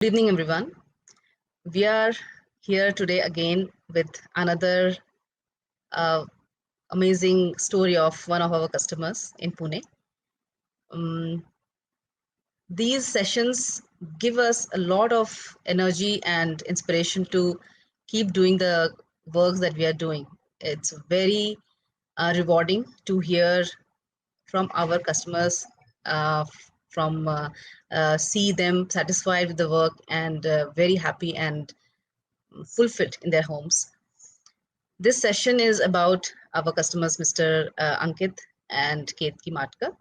Good evening, everyone. We are here today again with another uh, amazing story of one of our customers in Pune. Um, these sessions give us a lot of energy and inspiration to keep doing the works that we are doing. It's very rewarding to hear from our customers, from see them satisfied with the work and very happy and fulfilled in their homes. This session is about our customers, Mr. Ankit and Ketki Matkar.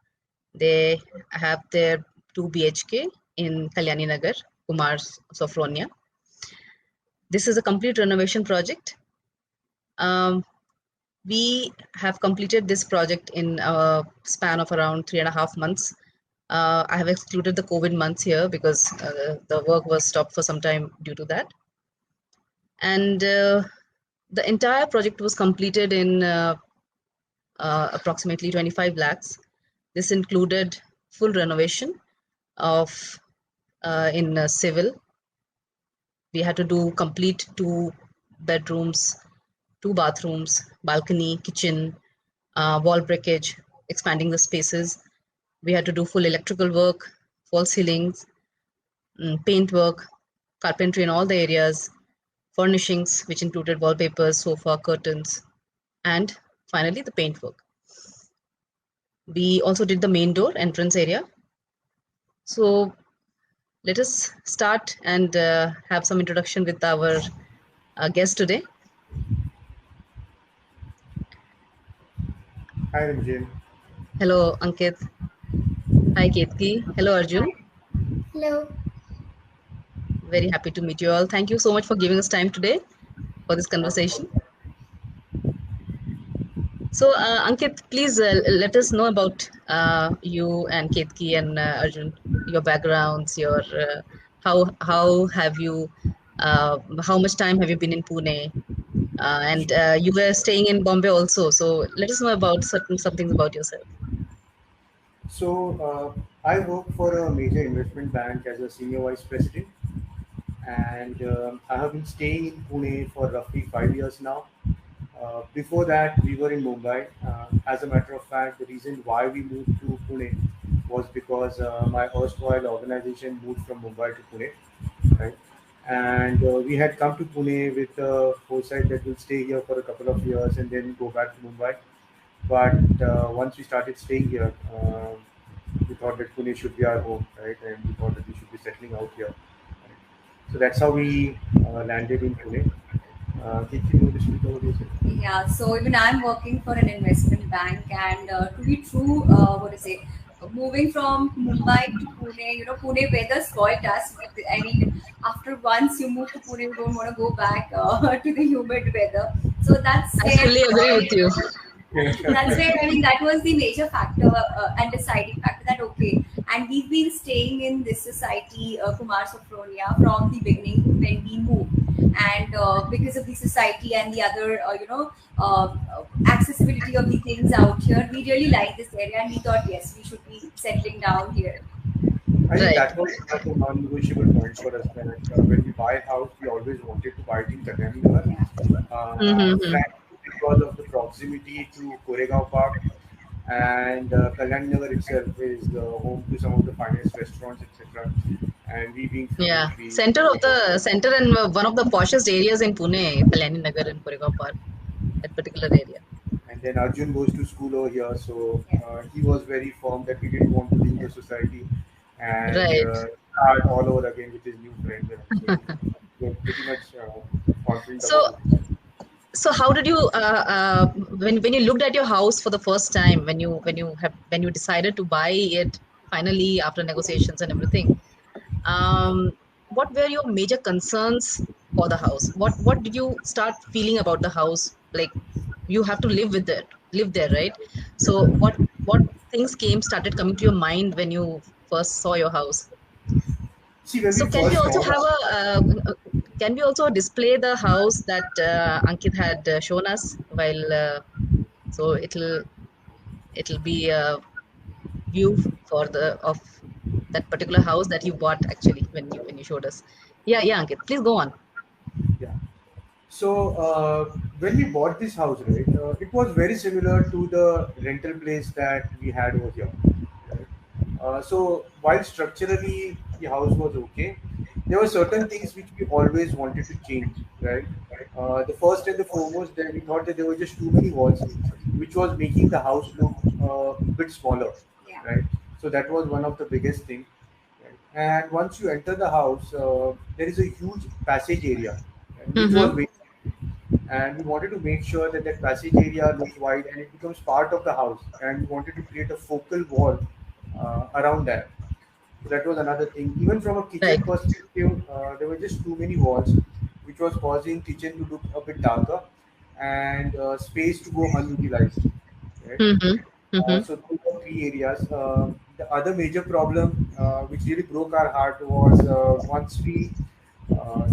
They have their 2 BHK in Kalyani Nagar, Kumar Sophronia. This is a complete renovation project. We have completed this project in a span of around 3.5 months. I have excluded the COVID months here because the work was stopped for some time due to that. And the entire project was completed in approximately 25 lakhs. This included full renovation of in civil. We had to do complete 2 bedrooms, 2 bathrooms, balcony, kitchen, wall breakage, expanding the spaces. We had to do full electrical work, false ceilings, paint work, carpentry in all the areas, furnishings, which included wallpapers, sofa, curtains, and finally the paint work. We also did the main door entrance area. So let us start and have some introduction with our guest today. Hi, Rimjhiim. Hello, Ankit. Hi, Ketki. Hello, Arjun. Hello. Very happy to meet you all. Thank you so much for giving us time today for this conversation. So, Ankit, please let us know about you and Ketki and Arjun, your backgrounds, your how have you, how much time have you been in Pune, and you were staying in Bombay also. So, let us know about some things about yourself. I work for a major investment bank as a senior vice president, and I have been staying in Pune for roughly 5 years now. Before that, we were in Mumbai. As a matter of fact, the reason why we moved to Pune was because my erstwhile organization moved from Mumbai to Pune, right? And we had come to Pune with the foresight that we'll stay here for a couple of years and then go back to Mumbai. But once we started staying here, we thought that Pune should be our home, right? And we thought that we should be settling out here. Right? So that's how we landed in Pune. Did you know to speak about yourself? Yeah, so even I'm working for an investment bank, and to be true, what to say, moving from Mumbai to Pune, Pune weather spoiled us. I mean, after once you move to Pune, you don't want to go back to the humid weather. So that's I where fully agree with you. that's where I mean that was the major factor and deciding factor that okay, and we've been staying in this society, Kumar Sophronia, from the beginning when we moved, and because of the society and the other accessibility of the things out here, we really like this area, and we thought yes, we should be settling down here. I think Right. that was one of the non-negotiable points for us that when we buy a house, we always wanted to buy it in Kalyani Nagar. Yeah. Mm-hmm. Frankly, because of the proximity to Koregaon Park, and Kalyani Nagar itself is the home to some of the finest restaurants, etc. And we being from Yeah, UP, center of we thought the that, center and one of the poshest areas in Pune, Kalyani Nagar and Koregaon Park, that particular area. and then Arjun goes to school over here, so Yeah. he was very firm that he didn't want to leave the society and Right. start all over again with his new friends. And so we're pretty much confident So, about it. so how did you when you looked at your house for the first time, when you decided to buy it finally after negotiations and everything, um, what were your major concerns for the house? What did you start feeling about the house? Like you have to live there, right? So what things started coming to your mind when you first saw your house? See, when we So can we first also saw the have can we also display the house that Ankit had shown us while so it'll be a view for the of that particular house that you bought actually when you showed us. Yeah, yeah, Ankit, please go on. Yeah. So when we bought this house, right, it was very similar to the rental place that we had over here. Right? So while structurally the house was okay, there were certain things which we always wanted to change. Right. The first and the foremost, that we thought that there were just too many walls, which was making the house look a bit smaller. Yeah. Right. So that was one of the biggest thing. Right? And once you enter the house, there is a huge passage area, right, which was Mm-hmm. very, and we wanted to make sure that that passage area looks wide and it becomes part of the house, and we wanted to create a focal wall around that. So that was another thing. Even from a Right. kitchen perspective, there were just too many walls, which was causing kitchen to look a bit darker and space to go unutilized. Right? Mm-hmm. Mm-hmm. So those were three areas. The other major problem, which really broke our heart, was once we uh,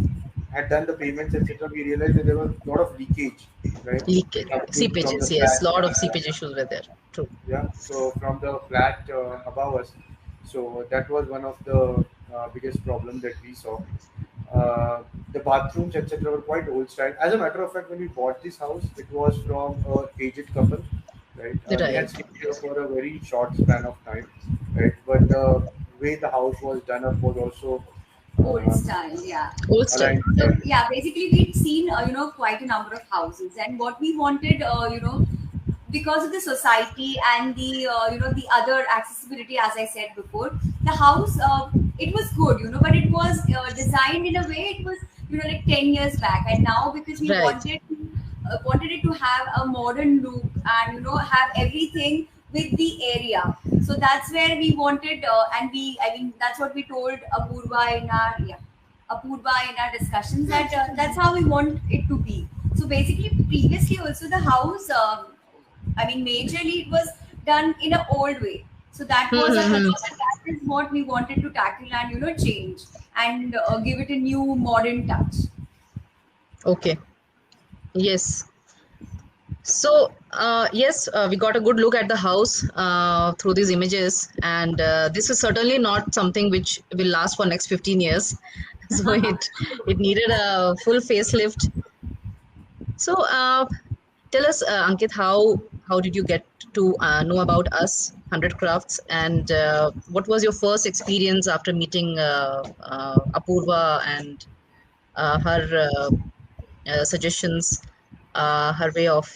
had done the payments, etc., we realized that there was a lot of leakage, right, Leakage, coming from the seepages. Yes, flat. lot of seepage issues were there. True. Yeah, so from the flat above us. So that was one of the biggest problem that we saw. Uh, the bathrooms, etc., were quite old style. As a matter of fact, when we bought this house, it was from a aged couple, right? They Right. had stayed here for a very short span of time, right? But the way the house was done up was also Old uh, style, yeah. Old style. aligned So well. yeah, basically we'd seen quite a number of houses, and what we wanted, because of the society and the the other accessibility, as I said before, the house, it was good, but it was designed in a way, it was like 10 years back, and now because we Right. wanted it to have a modern look and have everything with the area. So that's where we wanted, and I mean, that's what we told Apurva in our discussions, that that's how we want it to be. So basically, previously also the house, I mean, majorly it was done in an old way. So that was our Mm-hmm. concern. That is what we wanted to tackle and change and give it a new modern touch. Okay. Yes. So, yes, we got a good look at the house through these images, and this is certainly not something which will last for next 15 years. So it needed a full facelift. So, tell us, Ankit, how did you get to know about us, 100 Crafts, and what was your first experience after meeting Apurva and her suggestions, her way of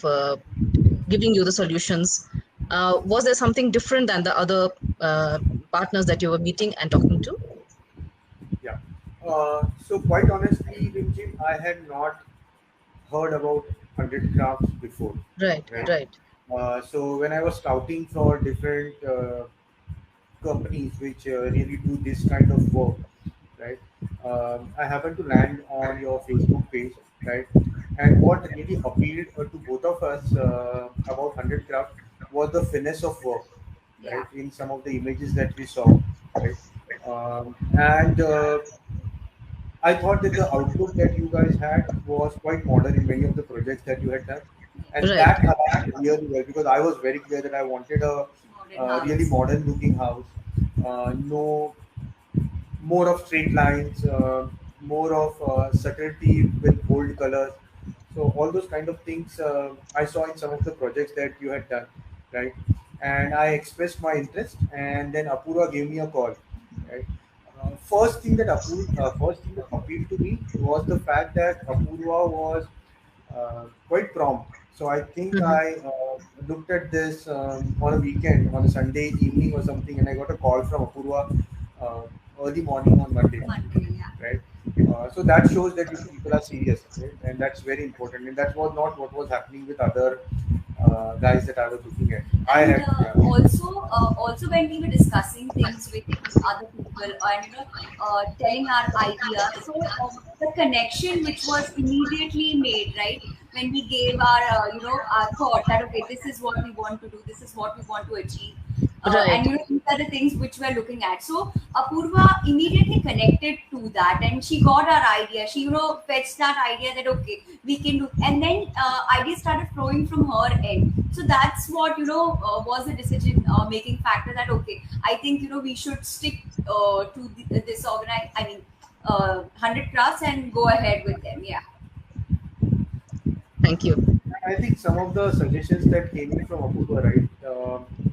giving you the solutions? Was there something different than the other uh, partners that you were meeting and talking to? Yeah. So quite honestly, Rimjhiim, I had not heard about 100 crafts before, Right, right? right, So when I was scouting for different companies which really do this kind of work, right? I happened to land on your Facebook page, right? And what really appealed to both of us about 100 craft was the finesse of work, Yeah. right? In some of the images that we saw, right? And I thought that the outlook that you guys had was quite modern in many of the projects that you had done, and right. that aligned really well because I was very clear that I wanted Modern a really house. modern looking house, no more of straight lines, more of subtlety with bold colors. So all those kind of things I saw in some of the projects that you had done, right? And I expressed my interest, and then Apura gave me a call, right? First thing that appealed to me was the fact that Apurva was quite prompt. So I think Hmm. I looked at this on a weekend, on a Sunday evening or something, and I got a call from Apurva uh, early morning on Monday, Monday, yeah. right? So that shows that people are serious, right? And that's very important. And that was not what was happening with other guys that I was looking at. I And had, yeah, also when we were discussing things with other people and telling our ideas, so the connection which was immediately made, right, when we gave our our thought that okay, this is what we want to do, this is what we want to achieve, Right. And these are the things which we're looking at. So Apurva immediately connected to that, and she got our idea. She fetched that idea that okay, we can do, and then ideas started flowing from her end. So that's what was the decision making factor, that okay, I think we should stick to this organize. I mean, 100 crafts, and go ahead with them. Yeah. Thank you. I think some of the suggestions that came in from Apurva, right,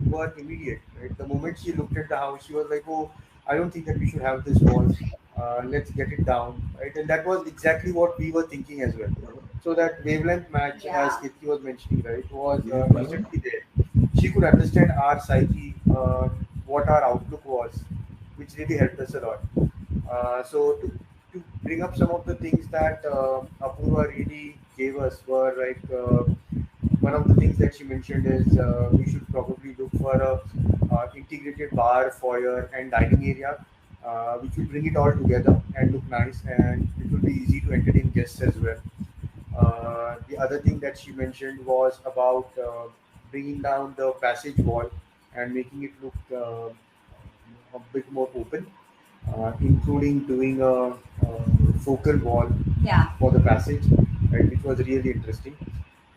were immediate. Right, the moment she looked at the house, she was like, "Oh, I don't think that we should have this walls. Let's get it down." Right, and that was exactly what we were thinking as well. So that wavelength match, as Yeah. Kirti was mentioning, right, was instantly there. She could understand our psyche, what our outlook was, which really helped us a lot. So to bring up some of the things that Apurva really gave us were like one of the things that she mentioned is we should probably look for a integrated bar, foyer, and dining area, which will bring it all together and look nice, and it will be easy to entertain guests as well. The other thing that she mentioned was about bringing down the passage wall and making it look a bit more open, including doing a focal wall Yeah. for the passage, right, which was really interesting.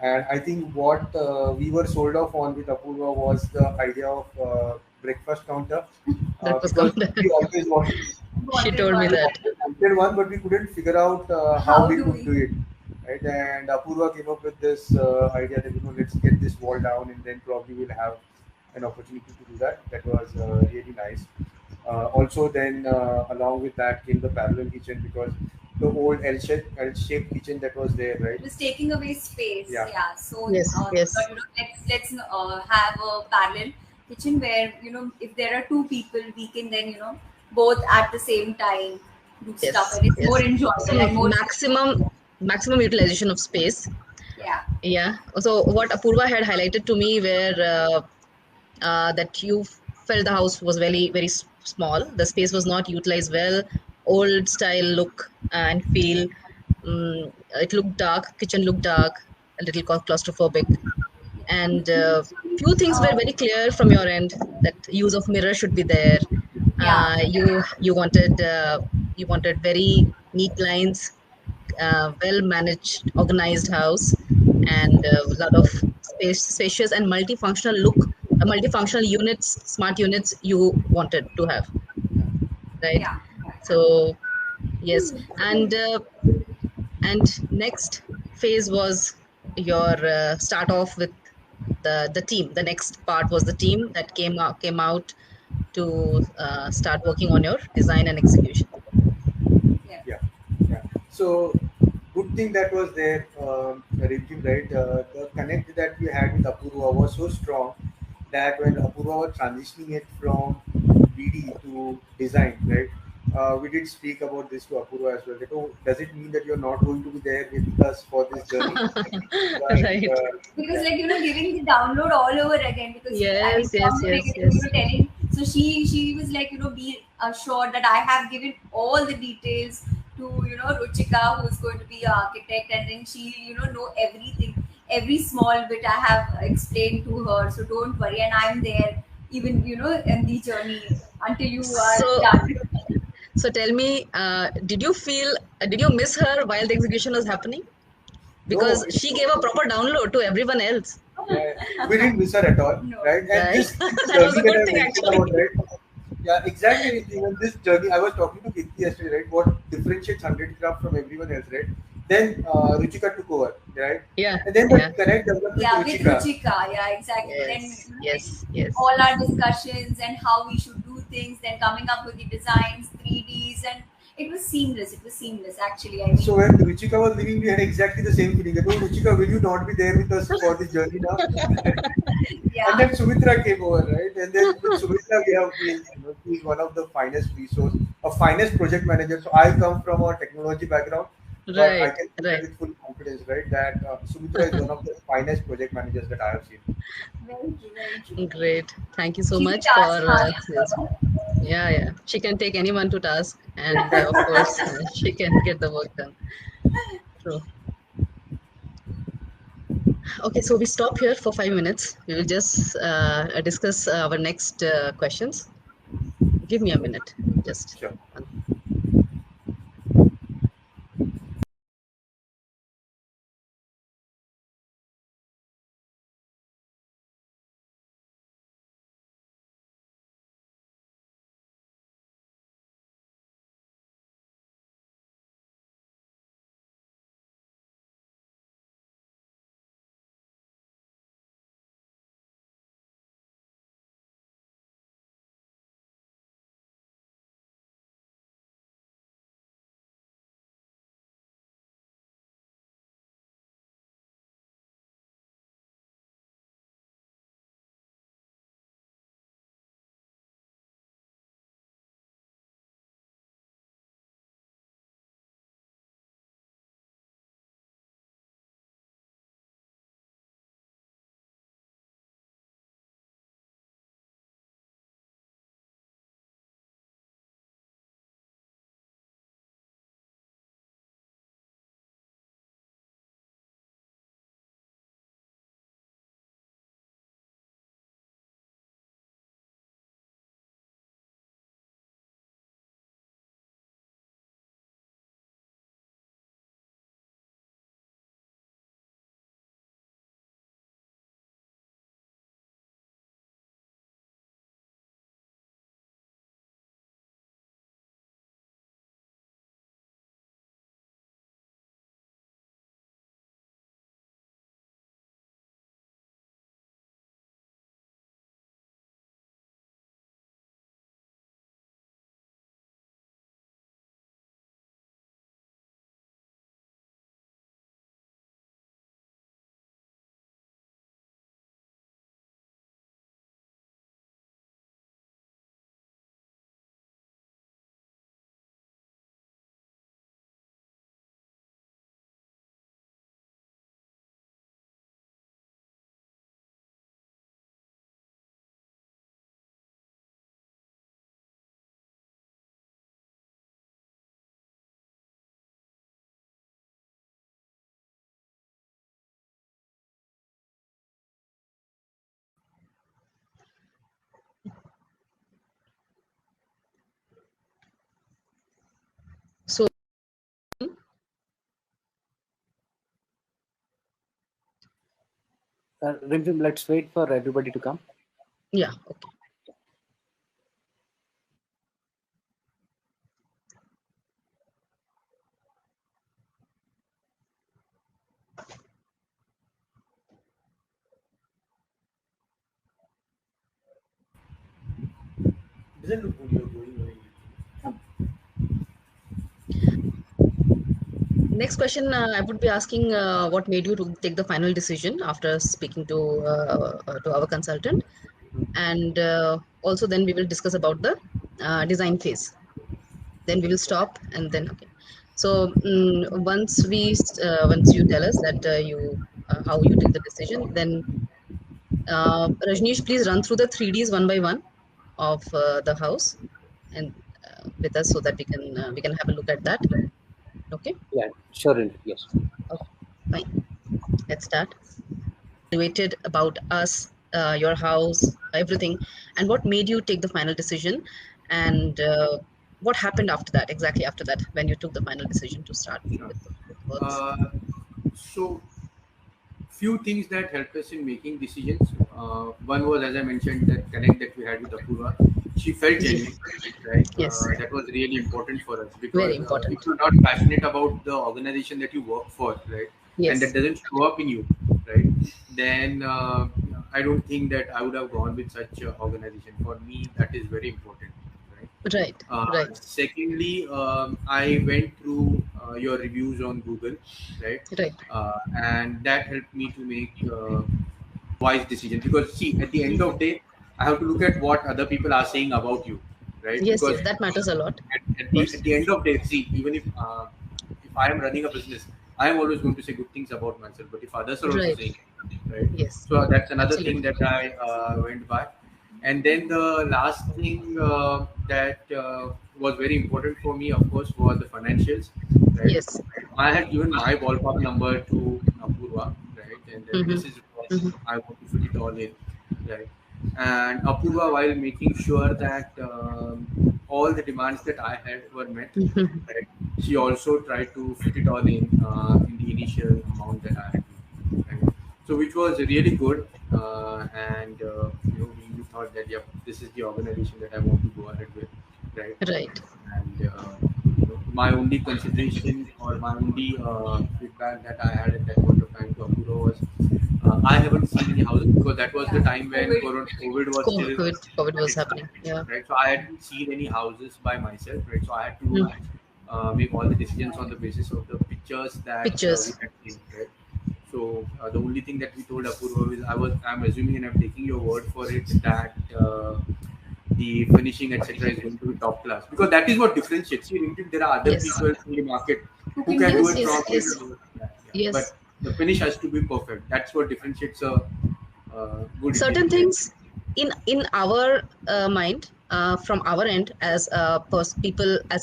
And I think what we were sold off on with Apurva was the idea of breakfast counter, That was because good. we always wanted, She Wanted told me one. we that. wanted one, but we couldn't figure out how How we do could do we? it. Right, and Apurva came up with this idea that let's get this wall down, and then probably we'll have an opportunity to do that. That was really nice. Also, then along with that came the parallel kitchen, because the old L-shaped kitchen that was there, right? It was taking away space. Yeah, Yeah. So Yes, we yes. thought, let's have a parallel kitchen where if there are two people, we can then both at the same time do stuff, Yes, and it's more yes. enjoyable Some and more. maximum utilization of space. Yeah. Yeah. So what Apurva had highlighted to me were that you felt the house was very small. The space was not utilized well. Old style look and feel. It looked dark. Kitchen looked dark. A little claustrophobic. And few things were Uh, very clear from your end. That use of mirror should be there. yeah. You wanted very neat lines, well managed, organized house, and a lot of spacious and multifunctional look, multifunctional units, smart units you wanted to have, right? Yeah. So yes, and next phase was your start off with the team. The next part was the team that came out to start working on your design and execution. Yeah. yeah, yeah. So good thing that was there, Rimjhiim, right? The connect that we had with Apurva was so strong that when Apurva was transitioning it from BD to design, right? We did speak about this to Apurva as well. That, oh, does it mean that you're not going to be there with us for this journey? But Right. Because giving the download all over again, because I mean Yes, yes, from the yes, beginning yes. telling. So she was like be assured that I have given all the details to Ruchika, who's going to be an architect, and then she know everything, every small bit I have explained to her, so don't worry, and I'm there even in the journey until you are So, done. so tell me, did you miss her while the execution was happening? no, Because she gave a proper download to everyone else, yeah, we didn't miss her at all, No. right? And right? this That was journey a that good I thing, mentioned actually. about, right? Yeah, exactly. Even this journey, I was talking to Kirti yesterday, right? What differentiates 100 craft from everyone else, right? Then Ruchika took over, right? Yeah, And then the yeah, connect developed with Yeah, with Ruchika. Ruchika, yeah, exactly. Then yes, yes, yes. all our discussions and how we should do things, then coming up with the designs, 3Ds, and it was seamless. It was seamless, actually. I So mean, when Ruchika was leaving, we had exactly the same feeling. That, oh, Ruchika, will you not be there with us for this journey now? And yeah, then Sumitra came over, right? And then with Sumitra, we have been, she's one of the finest resource, a finest project manager. So I come from a technology background, but I Right, can say right. with full confidence, right, that Sumitra is one of the finest project managers that I have seen. very true, very true. Great. Thank you so She's a much for this. taskmaster. Yeah, yeah. She can take anyone to task, and of course, she can get the work done. True. Okay, so we stop here for 5 minutes. We will just discuss our next questions. Give me a minute. Just Sure. one. So, Rimjhiim, let's wait for everybody to come. yeah, okay. Doesn't look good. You're going away. Next question, I would be asking what made you to take the final decision after speaking to our consultant, and also then we will discuss about the design phase. Then we will stop, and then okay. So once you tell us that you how you take the decision, then Rajneesh, please run through the 3Ds one by one of the house and with us so that we can have a look at that. Okay. Yeah, sure, Rimjhiim. Yes. Okay. Fine. Let's start. Evaluated about us, your house, everything, and what made you take the final decision, and what happened after that, exactly after that, when you took the final decision to start Sure. with works. So few things that helped us in making decisions. One was, as I mentioned, that connect that we had with Apurva. She felt genuine, Yes, right? yes, That was really important for us very because if important. you're not passionate about the organization that you work for, right, and that Yes, doesn't show up in you, right, then I don't think that I would have gone with such an organization. For me, that is very important, right? right, right, Secondly, I went through your reviews on Google, right? right. And that helped me to make wise decisions. Because see, at the end of day, I have to look at what other people are saying about you, right? Yes, Because yes, that matters a lot, at of course. the end of day, see, even if I am running a business, I am always going to say good things about myself. But if others are also Right, saying, right, yes, so that's another thing absolutely. that I went by. And then the last thing that was very important for me, of course, was the financials, right? Yes, I had given my ballpark number to Apurva, right? and then Mm-hmm. this is what Mm-hmm. I want to fit it all in, right? And Apurva, while making sure that all the demands that I had were met, Mm-hmm. right, she also tried to fit it all in the initial amount that I had, right? So which was really good, and we thought that yeah, this is the organization that I want to go ahead with, right? Right. And my only consideration or my only feedback that I had at that point of time to Apurva was I haven't seen any houses because that was the Yeah. time when COVID. COVID was still COVID at was its happening. height, Yeah. right? So I hadn't seen any houses by myself, right? So I had to Mm. make all the decisions on the basis of the pictures that we Pictures. had seen, right? So the only thing that we told Apurva is I'm assuming and I'm taking your word for it that the finishing etc. is going to be top class because that is what differentiates. See, LinkedIn, there are other Yes. people in the market Who who can can do do Yes. it Yes. this? properly. Yes. Yeah, yeah. Yes. But the finish has to be perfect. That's what differentiates a good Certain interior design. things in our mind, from our end as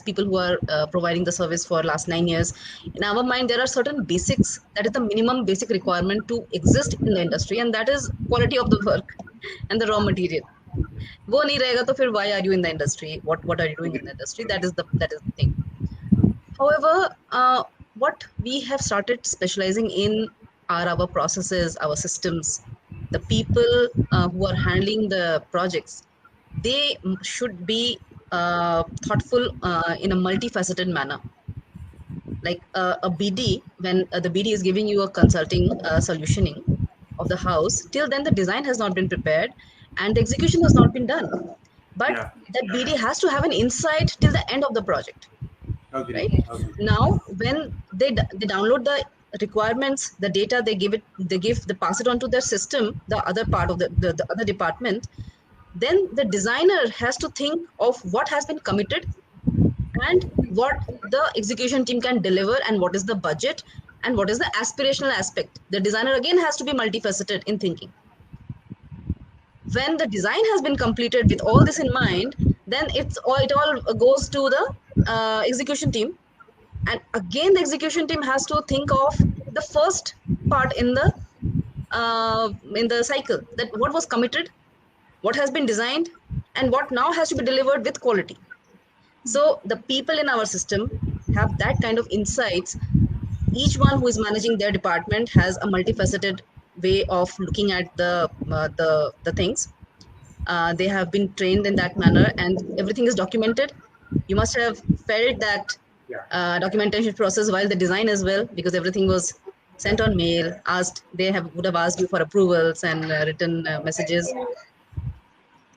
people who are providing the service for last 9 years, in our mind there are certain basics that is the minimum basic requirement to exist in the industry, and that is quality of the work and the raw material. वो नहीं रहेगा तो फिर why are you in the industry? What are you doing in the Agree. industry? That is the thing. However, what we have started specializing in are our processes, our systems. The people who are handling the projects, they should be thoughtful in a multifaceted manner. Like a BD, when the BD is giving you a consulting solutioning of the house, till then the design has not been prepared and the execution has not been done. But Yeah, that BD has to have an insight till the end of the project, agree. right? Yes. Agree. Now when they download the requirements, the data, they pass it on to their system, the other part of the other department. Then the designer has to think of what has been committed and what the execution team can deliver and what is the budget and what is the aspirational aspect. The designer again has to be multifaceted in thinking. When the design has been completed with all this in mind, then it all goes to the execution team, and again the execution team has to think of the first part in the cycle, that what was committed, what has been designed, and what now has to be delivered with quality. So the people in our system have that kind of insights. Each one who is managing their department has a multifaceted way of looking at the things. They have been trained in that manner, and everything is documented. You must have felt that Yeah. documentation process while the design as well, because everything was sent on mail. Asked, they would have asked you for approvals and written messages,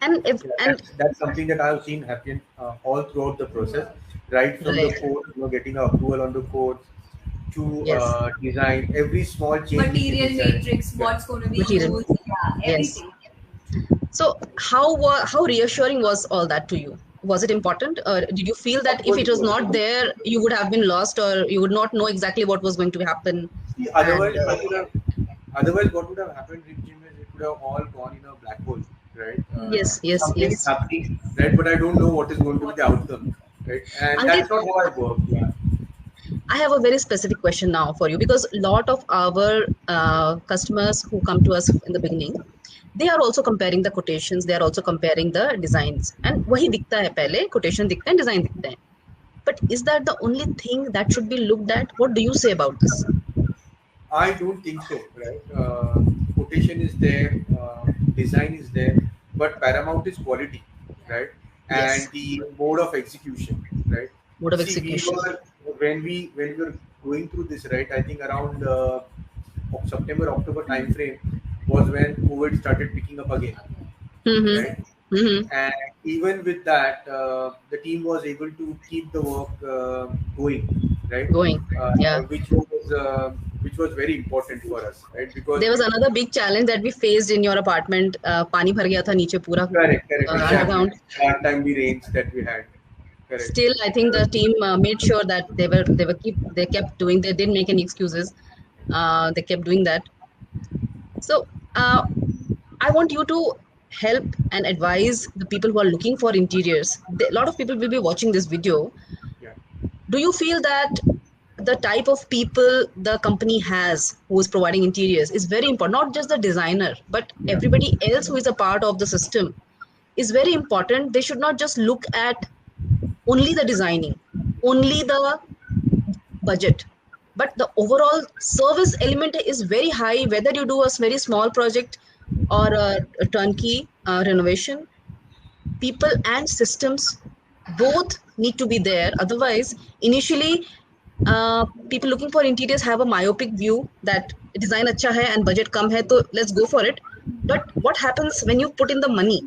and if Yeah, and that's something that I've seen happen all throughout the process, right from the right, code, getting a approval on the code to yes, design. Every small change in the Material design. matrix, Yeah. what's going to be material, used, yeah, yes. everything. So how reassuring was all that to you? Was it important, or did you feel that Of if course it it was was. not there, you would have been lost, or you would not know exactly what was going to happen? See, And otherwise, what would have happened, Rimjhiim, is it would have all gone in a black hole, right? yes, yes, Something is yes. happening, right? But I don't know what is going to be the outcome, right? And Ankit, that's not how I work. Yeah. I have a very specific question now for you, because a lot of our customers who come to us in the beginning, they are also comparing the quotations, they are also comparing the designs, and वही दिखता है पहले, quotation दिखता है, design दिखता है. But is that the only thing that should be looked at? What do you say about this? I don't think so, right? Quotation is there, design is there, but paramount is quality, right? Yes, And the mode of execution, right? mode of See, we execution. were when we were going through this, right? I think around September October time frame was when COVID started picking up again, Mm-hmm. right? Mm-hmm. And even with that, the team was able to keep the work going, right? Going, Uh, yeah. which was very important for us, right? Because There was another big challenge that we faced in your apartment. पानी भर गया था नीचे पूरा correct, exactly. underground. That time the range that we had, correct. Still, I think the team made sure that they kept doing. They didn't make any excuses. They kept doing that. So I want you to help and advise the people who are looking for interiors. A lot of people will be watching this video. Yeah. Do you feel that the type of people the company has who is providing interiors is very important. Not just the designer, but Yeah. everybody else who is a part of the system is very important. They should not just look at only the designing, only the budget, but the overall service element is very high, whether you do a very small project or a turnkey renovation. People and systems both need to be there. Otherwise, initially, people looking for interiors have a myopic view that design acha hai and budget kam hai, so let's go for it. But what happens when you put in the money?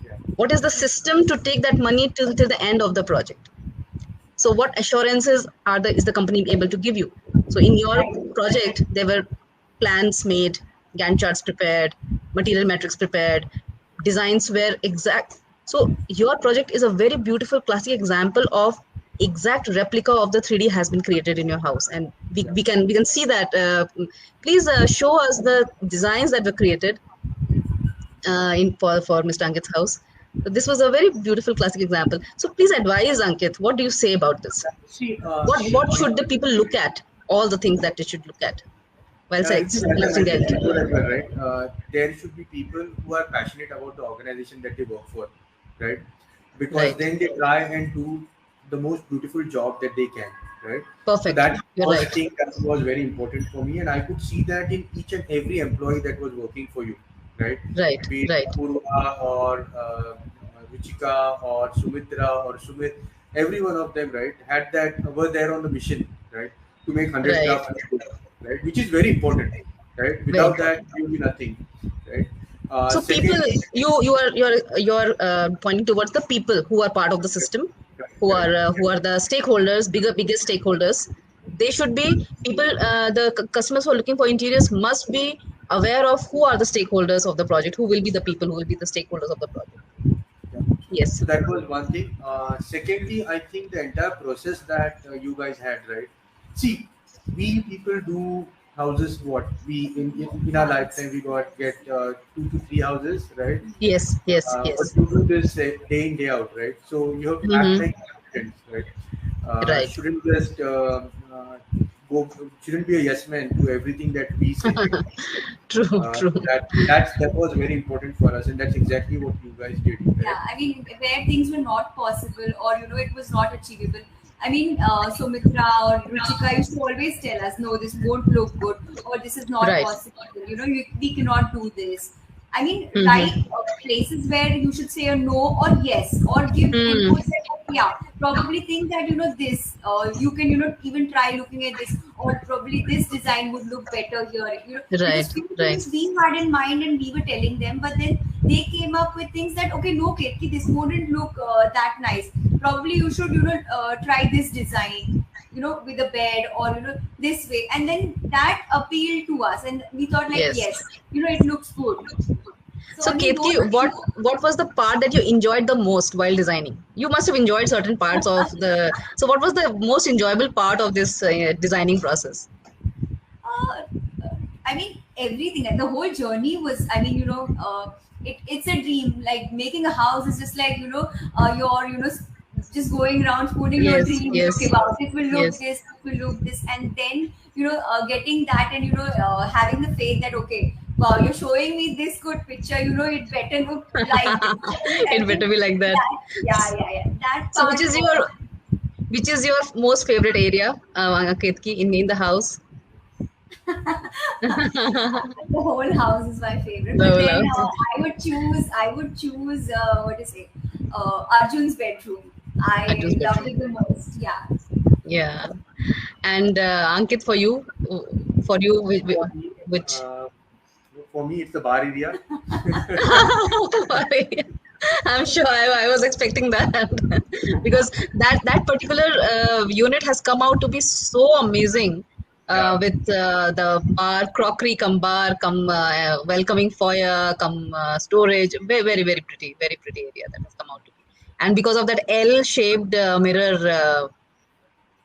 Yeah. What is the system to take that money till the end of the project? So what assurances is the company able to give you? So in your project, there were plans made, Gantt charts prepared, material metrics prepared, designs were exact. So your project is a very beautiful classic example of exact replica of the 3D has been created in your house, and we can see that. Please show us the designs that were created in for Mr. Ankit's house. This was a very beautiful classic example. So please advise Ankit. What do you say about this? See, What should the people look at? All the things that they should look at while Rimjhiim, as I selecting their mentioned before interior. as well, right? There should be people who are passionate about the organization that they work for, right? Because Right. then they try and do the most beautiful job that they can, right? So Perfect. that You're first right. thing that was very important for me, and I could see that in each and every employee that was working for you, right? Right. Be it Right. Apurva or Ruchika or Sumitra or Sumit, every one of them, right, had that were there on the mission, right, to make 100 Right. crafts good, right, which is very important, right. Very Without that, important. you will be nothing, right. So people, Secondly, you're pointing towards the people who are part of the system, correct, correct, who are the stakeholders, biggest stakeholders. They should be people. Customers who are looking for interiors must be aware of who are the stakeholders of the project, who will be the people who will be the stakeholders of the project. yeah. Yes. So that was one thing. Secondly, I think the entire process that you guys had, right? See, we people do houses. What we in our lifetime we get 2 to 3 houses, right? Yes. Yes. But Yes. you do this day in day out, right? So you have to act Mm-hmm. like confidence, right? Right. Shouldn't just go. Shouldn't be a yes man to everything that we say. True. True. So that was very important for us, and that's exactly what you guys did, right? Yeah, I mean, where things were not possible or it was not achievable. I mean, Sumitra or Ruchika used to always tell us, no, this won't look good or this is not Right. possible. We cannot do this. I mean, Mm-hmm. right places where you should say a no or yes or give Mm. inputs that, yeah, probably think that, this, you can, even try looking at this or probably this design would look better here, because Right. few Right. things we had in mind and we were telling them, but then they came up with things that, okay, no, Ketki, this wouldn't look that nice. Probably you should, try this design, with a bed or, this way. And then that appealed to us and we thought like, Yes. yes, it looks good. So So I mean, Ketki, those what was the part that you enjoyed the most while designing? You must have enjoyed certain parts of the. So what was the most enjoyable part of this designing process? uh, I mean, everything and the whole journey was, I mean, it's a dream. Like making a house is just like, you're, just going around spooning your Yes. dreams. Okay, Yes. wow, it will look Yes. this, it will look this. And then, getting that and, having the faith that, okay, wow, you're showing me this good picture, it better look like this. So, I mean, I It better think be like that. that, yeah. That So part which is your most favorite area, Ketki, in the house? the whole house is my favorite. The But whole then house. I would choose what to say, Arjun's bedroom. Ajus I loved bedroom. it the most. Yeah. Yeah. And Ankit, for you, For me, which it's the bar area. I'm sure I was expecting that because that particular unit has come out to be so amazing Yeah, with the bar crockery, come bar, come welcoming foyer, come storage. Very pretty area that has come out to be. And because of that L-shaped mirror,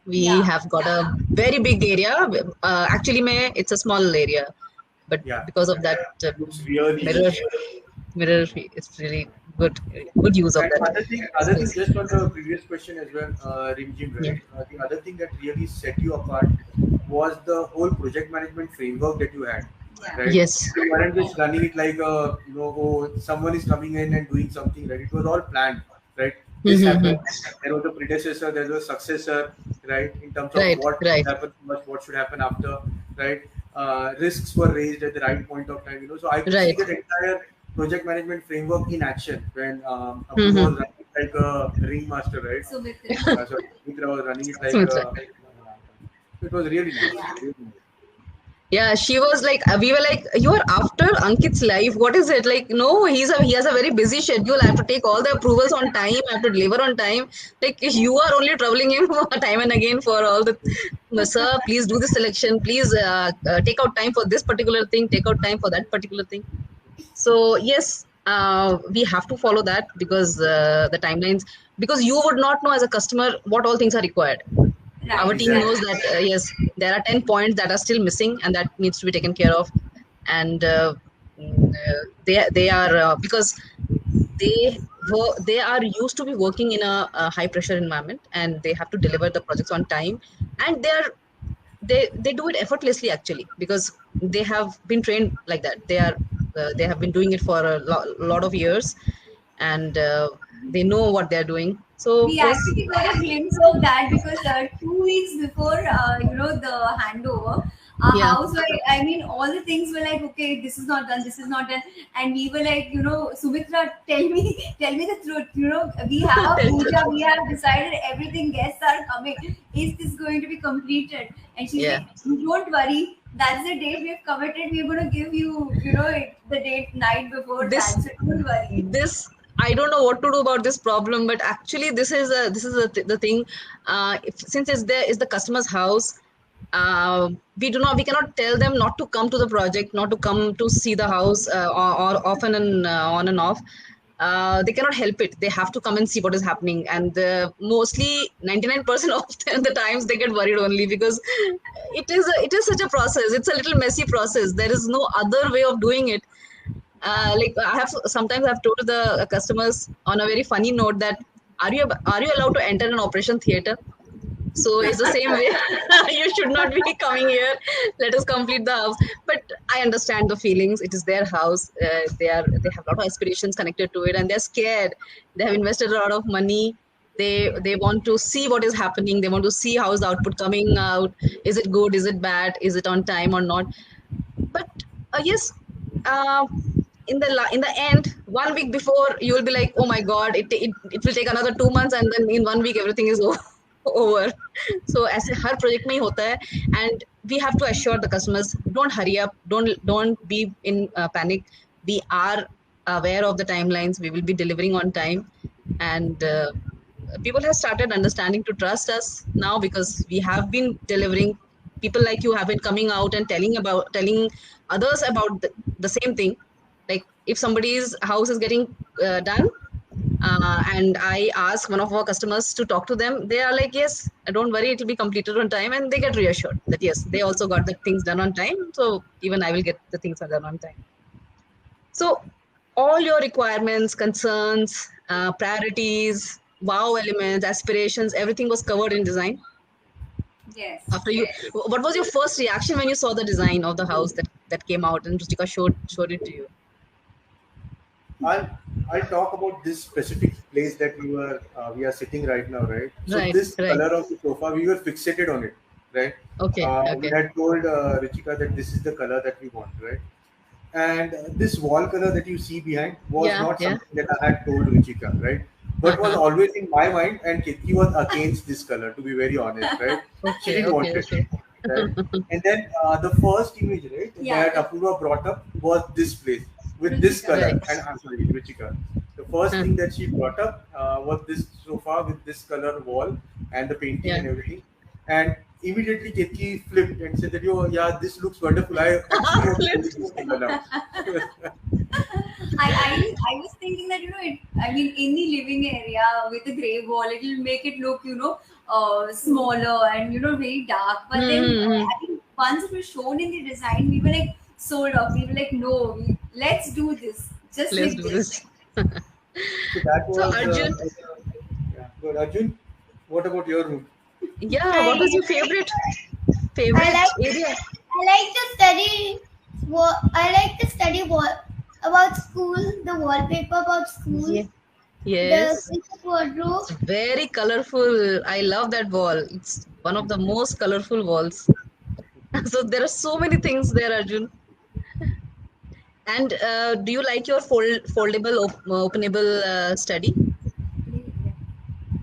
we Yeah. have got a very big area. Actually, it's a small area, but yeah, because of yeah. that Looks really mirror good. mirror, it's really good use of And that other thing, space. just on the previous question as well, Rimjhiim, Yeah. right? The other thing that really set you apart was the whole project management framework that you had, Yeah. right? Yes. You weren't just running it like oh, someone is coming in and doing something, right? It was all planned, right? This happened. Mm-hmm. There was a predecessor, there was a successor, right? In terms of Right. what Right. should happen first, what should happen after, right? Risks were raised at the right point of time, So I could see Right. that entire project management framework in action when Apurva was Mm-hmm. running it like a ringmaster, right? Sumitra. So Mitra was running it like Sumitra. it was really nice. Yeah. Really nice. Yeah, she was like, we were like, you are after Ankit's life. What is it? Like, no, he has a very busy schedule. I have to take all the approvals on time. I have to deliver on time. Like, you are only troubling him time and again for all the, no, sir, please do the selection. Please take out time for this particular thing. Take out time for that particular thing. So yes, we have to follow that because the timelines. Because you would not know as a customer what all things are required. Our Right. team Right. knows that yes, there are 10 points that are still missing and that needs to be taken care of. And they are because they are used to be working in a high pressure environment and they have to deliver the projects on time, and they do it effortlessly actually because they have been trained like that. They have been doing it for a lot of years, and they know what they're doing. So We yes. actually got a glimpse of that because 2 weeks before the handover, our Yeah. house were, I mean, all the things were like, okay, this is not done, this is not done, and we were like, Sumitra, tell me the truth, we have a puja, we have decided everything, guests are coming, is this going to be completed? And she's Yeah. like, don't worry, that's the date we've committed, we're going to give you, the date night before this that, so don't worry. this I don't know what to do about this problem, but actually the thing. Since it's there is the customer's house, we cannot tell them not to come to the project, not to come to see the house, or often and on and off. They cannot help it. They have to come and see what is happening, and mostly 99% of the times they get worried only because it is such a process. It's a little messy process. There is no other way of doing it. Like I have sometimes I've told the customers on a very funny note that are you allowed to enter an operation theater? So it's the same way. You should not be coming here. Let us complete the house. But I understand the feelings. It is their house. They have a lot of aspirations connected to it, and they're scared. They have invested a lot of money. They want to see what is happening. They want to see how is the output coming out. Is it good? Is it bad? Is it on time or not? But yes, uh, in the end, 1 week before, you will be like, oh my god, it will take another 2 months, and then in 1 week everything is over. So ऐसे हर project में ही होता है, and we have to assure the customers, don't hurry up, don't be in panic. We are aware of the timelines. We will be delivering on time, and people have started understanding to trust us now because we have been delivering. People like you have been coming out and telling others about the same thing. Like if somebody's house is getting done, and I ask one of our customers to talk to them, they are like, yes, don't worry, it will be completed on time, and they get reassured that yes, they also got the things done on time, so even I will get the things done on time. So all your requirements, concerns, priorities, wow elements, aspirations, everything was covered in design. Yes. After you, what was your first reaction when you saw the design of the house that came out and Rustika showed it to you? I'll I'll talk about this specific place that we are sitting right now, right? So Right, this right. color of the sofa, we were fixated on it, right? Okay, We okay. had told Richika that this is the color that we want, right? And this wall color that you see behind was Yeah, not yeah. something that I had told Richika, right? But was Uh-huh. always in my mind, and Kitki was against this color, to be very honest, right? She Okay, didn't want okay, it, okay. right? And then the first image, right, Yeah. that Apurva brought up was this place with this Ruchika. color. Right. And I'm sorry, Richika. The first thing that she brought up was this sofa with this color wall and the painting Yeah. and everything. And immediately Ketki flipped and said that, "Yo, yeah, this looks wonderful. I actually want to do this color now." I was thinking that I mean in the living area with the grey wall, it'll make it look smaller and very dark. But then Mm-hmm. I think once it was shown in the design, we were like sold off. We were like, no, let's do this just Let's like do this. this. So that So was, Arjun, yeah. Good. Arjun, what about your room? yeah, what was I your favorite I like area? I like to study. I like to study about school, the wallpaper about school, Yeah. the Yes. cricket wardrobe. It's very colorful. I love that wall. It's one of the most colorful walls. So there are so many things there, Arjun. And do you like your openable study?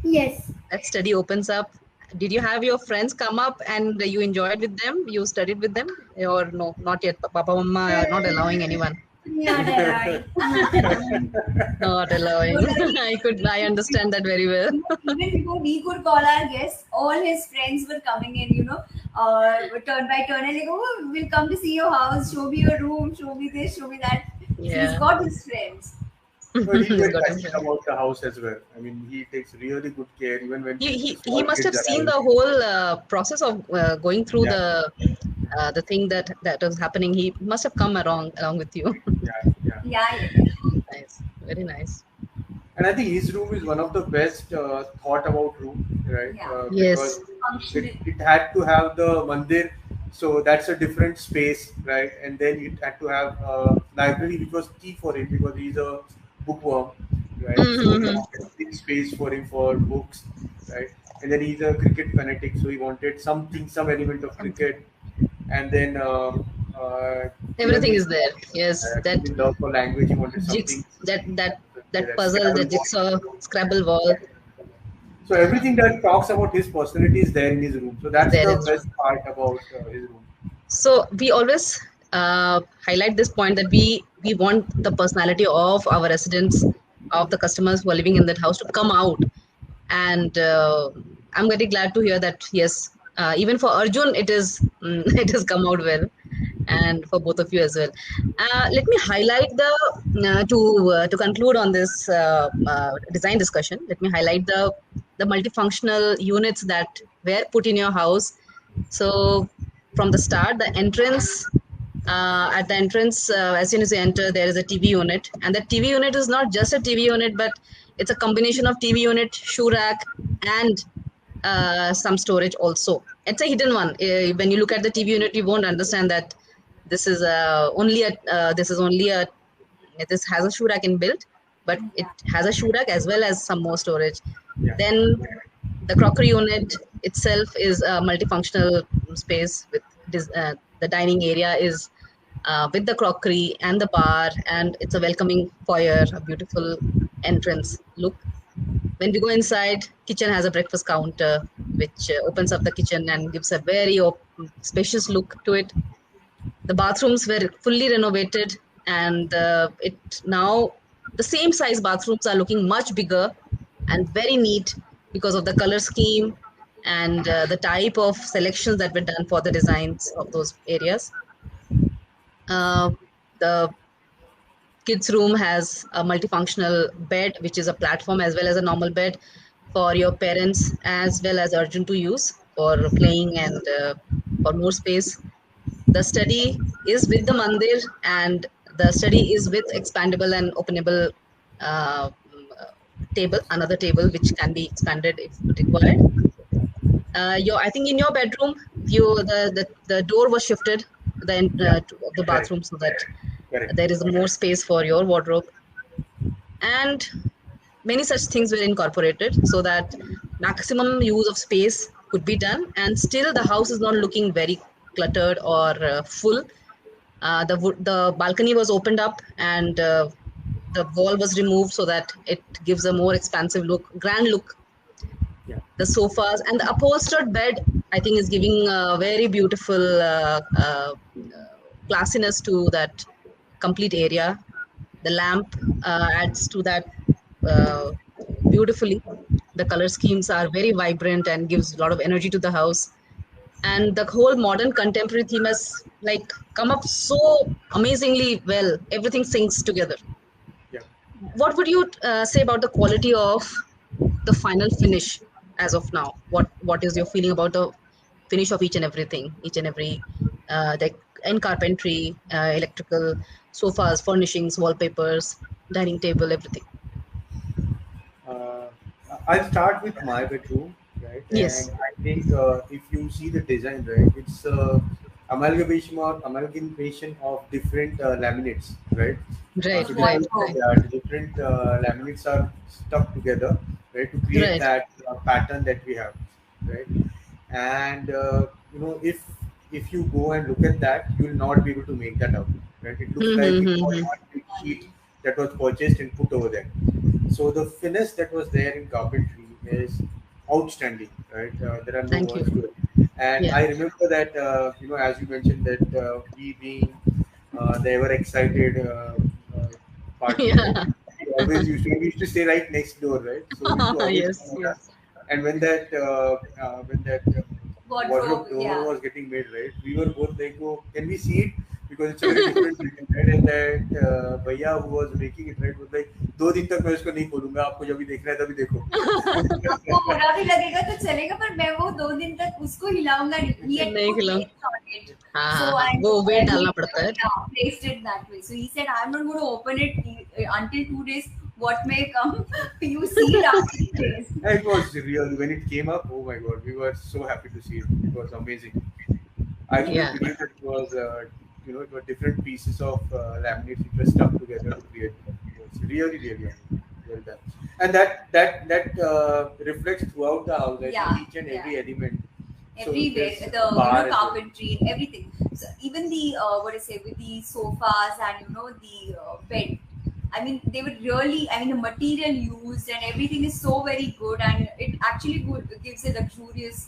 Yes, That study opens up. Did you have your friends come up and you enjoyed with them? You studied with them, or no? Not yet. Papa, mama are not allowing anyone. not allowing. Not allowing. Not allowing. No, like, I understand that very well. even before we could call our guests, all his friends were coming in, turn by turn, and like, oh, we'll come to see your house, show me your room, show me this, show me that. So he's Yeah. got his friends. But he's He's very got his passionate about the house as well. I mean, he takes really good care even when he small must have kids seen arrive. the whole process of going through Yeah, the thing that was happening. He must have come along with you. yeah, yeah. Yeah, yeah. Nice, very nice. And I think his room is one of the best thought about room, right? Yeah. Because Yes. Functional. it had to have the mandir, so that's a different space, right? And then it had to have a library which was key for him because he's a bookworm, right? So he Mm-hmm. wanted a big space for him for books, right? And then he's a cricket fanatic, so he wanted something, some element of cricket. And then even Everything his is there. Yes, that in love for language, he wanted jigs, something. that Yeah, puzzle, the Scrabble board. jigsaw, Scrabble wall So everything that talks about his personality is there in his room. So is that's there the in his room. best part about his room. So we always highlight this point that we want the personality of our residents, of the customers who are living in that house to come out. And I'm very glad to hear that yes, even for Arjun, it is it has come out well, and for both of you as well. Let me highlight to conclude on this design discussion. Let me highlight the multifunctional units that were put in your house. So from the start, the entrance. At the entrance, as soon as you enter, there is a TV unit, and that TV unit is not just a TV unit, but it's a combination of TV unit, shoe rack, and some storage also. It's a hidden one. When you look at the TV unit, you won't understand that this has a shoe rack inbuilt, but it Yeah. has a shoe rack as well as some more storage. Yeah. Then the crockery unit itself is a multifunctional space with the dining area is with the crockery and the bar, and it's a welcoming foyer, a beautiful entrance look. When we go inside, kitchen has a breakfast counter which opens up the kitchen and gives a very spacious look to it. The bathrooms were fully renovated, and it now the same size bathrooms are looking much bigger and very neat because of the color scheme and the type of selections that were done for the designs of those areas. The kids room has a multifunctional bed, which is a platform as well as a normal bed for your parents as well as Arjun to use for playing and for more space. The study is with the mandir, and the study is with expandable and openable table, another table which can be expanded if required. I think in your bedroom, the door was shifted Yeah. to the Correct. bathroom so that Correct. there is more space for your wardrobe, and many such things were incorporated so that maximum use of space could be done, and still the house is not looking very cluttered or full. The balcony was opened up, and the wall was removed so that it gives a more expansive look, grand look. Yeah. The sofas and the upholstered bed, I think, is giving a very beautiful classiness to that complete area. The lamp adds to that uh, beautifully. The color schemes are very vibrant and gives a lot of energy to the house. And the whole modern contemporary theme has like come up so amazingly well. Everything syncs together. Yeah. What would you say about the quality of the final finish as of now? What is your feeling about the finish of each and everything, each and every the and carpentry, electrical, sofas, furnishings, wallpapers, dining table, everything? I'll start with my bedroom, right? Yes. And I think if you see the design, right, it's amalgamation of different laminates, right? Right, So right, different, Wardrobe. different laminates are stuck together, right, to create right. that pattern that we have, right? And if you go and look at that, you will not be able to make that out, right? It looks like it was Mm-hmm. one big sheet that was purchased and put over there. So the finesse that was there in carpentry is outstanding, right? There are no Thank you. words to it. And Yeah. I remember that, as you mentioned, that we being the ever excited party, right? Yeah. We used to stay right next door, right? So we used to always Yes, come. yes. And when that wardrobe Wardrobe, door yeah. was getting made, right, we were both like, "Oh, can we see it?" Because it's a very different building, right? And that bhaiya who was making it, right, was like, "दो दिन तक मैं इसको नहीं खोलूंगा, आपको जब भी देखना है तभी देखो." आपको बुरा भी लगेगा तो चलेगा पर मैं वो 2 दिन तक उसको हिलाऊंगा नहीं. He had नहीं put खिलाऊं. weights on it. हाँ So हाँ हाँ, I वो वेट he डालना पड़ता है. yeah, placed it that way. So he said, I'm not going to open it until 2 days. What may come, you see it after 2 days. And it was real when it came up. Oh my god, we were so happy to see it. It was amazing. I couldn't Yeah. believe that it was, it were different pieces of laminates which were stuck together to create that. It was really, really well done. And that reflects throughout the house. I Yeah, think each and every yeah. element. So Everywhere, there's the bar as well. carpentry, everything. So even the what I say with the sofas and the bed. I mean, they were really. I mean, the material used and everything is so very good, and it actually gives a luxurious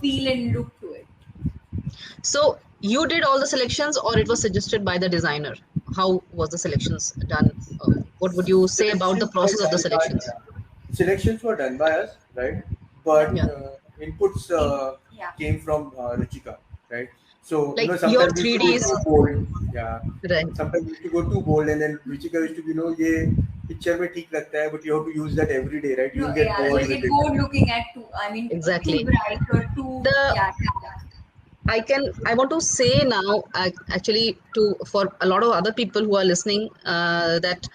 feel and look to it. So you did all the selections, or it was suggested by the designer? How was the selections done? What would you say about the Selections were process of the done by selections? selections were done by us, right? Yeah, But Yeah. inputs yeah, came from Ruchika, right? So Like your sometimes we used to go 3Ds, too bold, yeah. right? Sometimes we used to go too bold, and then Ruchika used to be, ये picture में ठीक लगता है, but you have to use that every day, right? no, You'll get yeah. bored You'll with get it. bored looking at too. I mean, too Exactly. bright or too. The Yeah, yeah. I want to say now, actually, to for a lot of other people who are listening, that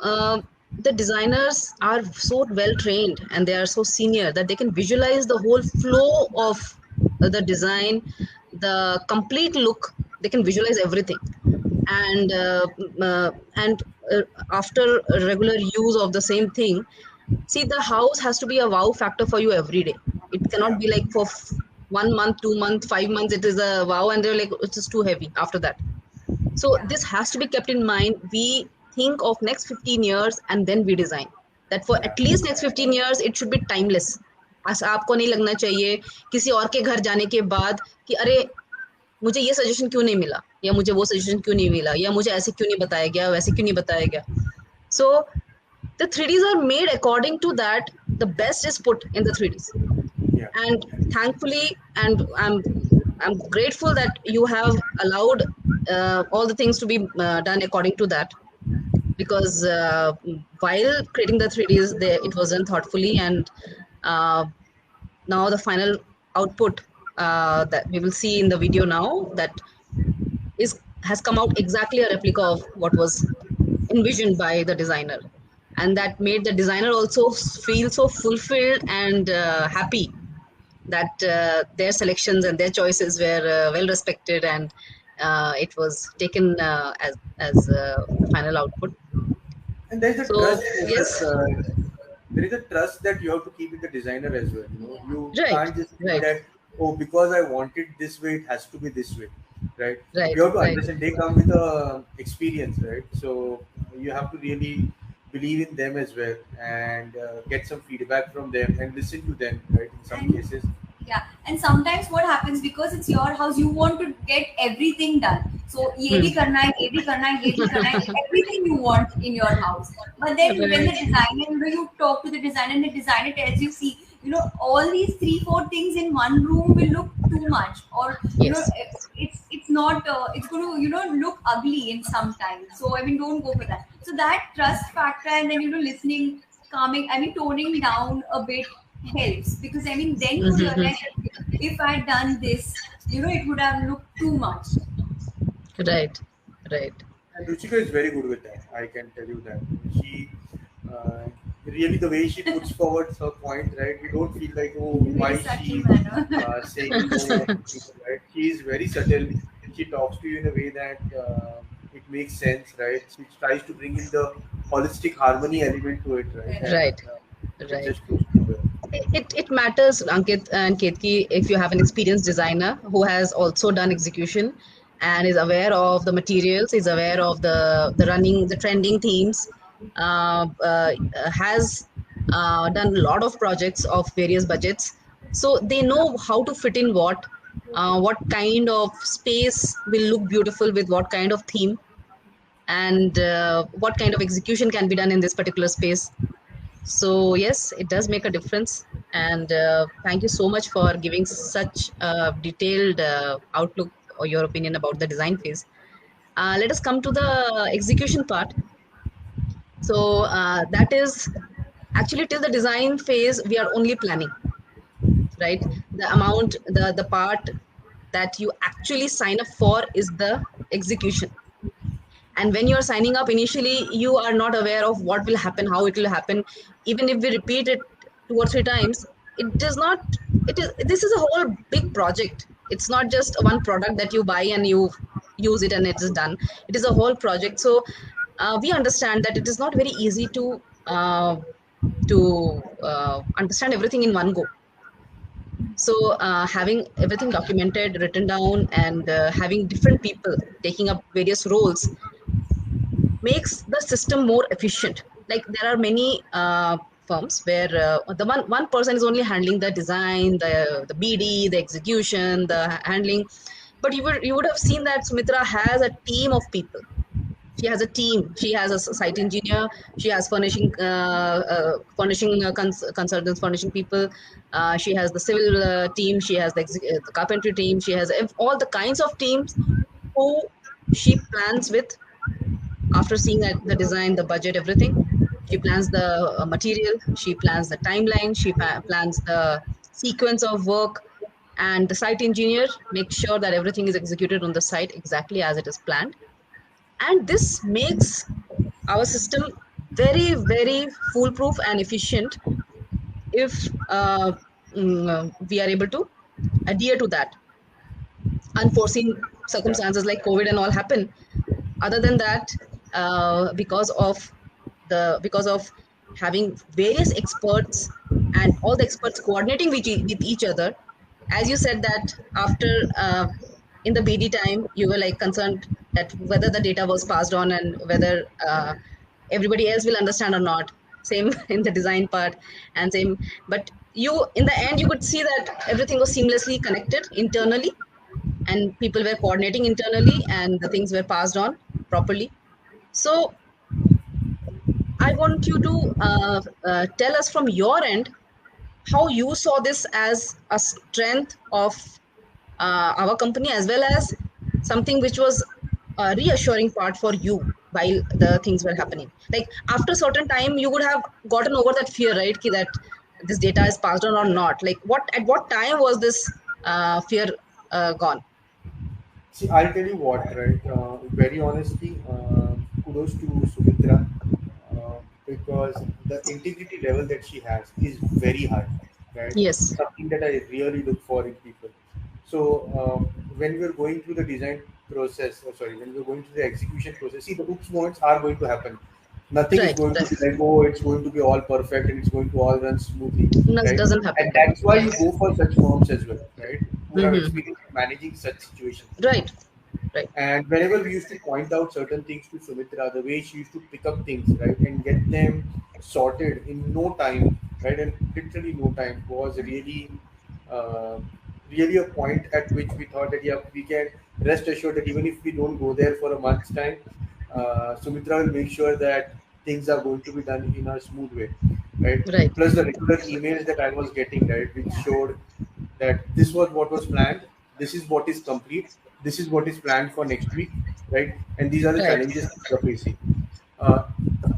uh, the designers are so well trained and they are so senior that they can visualize the whole flow of the design, the complete look. They can visualize everything, and and after regular use of the same thing, see, the house has to be a wow factor for you every day. It cannot Yeah, be like for 1 month, 2 months, 5 months it is a wow and they're like it's just too heavy after that. So Yeah. this has to be kept in mind. We think of next 15 years and then we design that for yeah, at least next 15 years it should be timeless. आपको नहीं लगना चाहिए किसी और के घर जाने के बाद कि अरे मुझे ये सजेशन क्यों नहीं मिला, या मुझे वो सजेशन क्यों नहीं मिला, या मुझे ऐसे क्यों नहीं बताया गया, वैसे क्यों नहीं बताया गया. So the 3Ds are made according to that. The best is put in the 3Ds, yeah, and thankfully, and I'm grateful that you have allowed all the things to be done according to that, because while creating the 3Ds, it was done thoughtfully, and uh, now the final output that we will see in the video now, that is has come out exactly a replica of what was envisioned by the designer, and that made the designer also feel so fulfilled and happy that their selections and their choices were well respected, and it was taken the final output. and there's a So trust yes, there is a trust that you have to keep with the designer as well. Yeah. You right, can't just think right, that, oh, because I want it this way, it has to be this way, right? right, You have to right. understand they come with a experience, right? So you have to really believe in them as well, and get some feedback from them and listen to them, right? In some And cases, yeah, and sometimes what happens, because it's your house, you want to get everything done. So ये भी Hmm. करना है, ये भी करना है, ये भी करना है, everything you want in your house. But then when the Right. designer, you talk to the designer and the designer tells you, see, all these 3-4 things in one room will look too much, or Yes. it's not, it's going to look ugly in some time. So I mean, don't go for that. So that trust factor, and then listening, calming, I mean, toning down a bit helps, because I mean then you Mhm. realize that if I had done this, it would have looked too much. Right, right. and Ruchika is very good with that. I can tell you that she, uh, really the way she puts forward her point, right? We don't feel like, oh, In why very is subtle she manner. saying no or something, right? She is very subtle. She talks to you in a way that it makes sense, right? She tries to bring in the holistic harmony element to it, right? Correct. And Right, it right. just goes nowhere. It matters, Ankit and Ketki, if you have an experienced designer who has also done execution and is aware of the materials, is aware of the running, the trending themes, has done a lot of projects of various budgets, so they know how to fit in what kind of space will look beautiful with what kind of theme, and what kind of execution can be done in this particular space. So yes, it does make a difference. And thank you so much for giving such a detailed outlook or your opinion about the design phase. Let us come to the execution part. So that is actually till the design phase, we are only planning, right? The part that you actually sign up for is the execution. And when you're signing up initially, you are not aware of what will happen, how it will happen. Even if we repeat it 2 or 3 times, it does not, it is, this is a whole big project. It's not just one product that you buy and you use it and it is done. It is a whole project. So we understand that it is not very easy to understand everything in one go. So having everything documented, written down, and having different people taking up various roles makes the system more efficient. Like there are many firms where the one person is only handling the design, the BD, the execution, the handling. But you would have seen that Sumitra has a team of people. She has a team. She has a site engineer. She has furnishing consultants, furnishing people. She has the civil team. She has the carpentry team. She has all the kinds of teams who she plans with. After seeing the design, the budget, everything, she plans the material, she plans the timeline, she plans the sequence of work, and the site engineer makes sure that everything is executed on the site exactly as it is planned. And this makes our system very, very foolproof and efficient if we are able to adhere to that. Unforeseen Yeah. circumstances like COVID and all happen. Other than that, because of having various experts and all the experts coordinating with each other, as you said that after in the BD time you were like concerned that whether the data was passed on and whether everybody else will understand or not. Same in the design part, and same. But you, in the end, you could see that everything was seamlessly connected internally, and people were coordinating internally, and the things were passed on properly. So I want you to tell us from your end how you saw this as a strength of our company, as well as something which was a reassuring part for you while the things were happening. Like after a certain time, you would have gotten over that fear, right? That this data is passed on or not. Like at what time was this fear gone? See, I'll tell you what, right? Very honestly, kudos to Sumitra because the integrity level that she has is very high, right? Yes, Something that I really look for in people. So when we're going through the design process, or sorry, when we're going through the execution process, see the oops moments are going to happen. Nothing is right, going to right. be like, oh, it's going to be all perfect and it's going to all run smoothly, No, it right? doesn't happen. And that's why you Yes. go for such firms as well, right? Who have Mm-hmm. experience in managing such situations. Right, right, And whenever we used to point out certain things to Sumitra, the way she used to pick up things, right, and get them sorted in no time, right, and literally no time was really, uh, really a point at which we thought that, yeah, we can rest assured that even if we don't go there for a month's time, Sumitra will make sure that things are going to be done in a smooth way, right? right, Plus the regular emails that I was getting, right, which Yeah. showed that this was what was planned, this is what is complete, this is what is planned for next week, right? And these are the right, challenges that you're facing. Uh,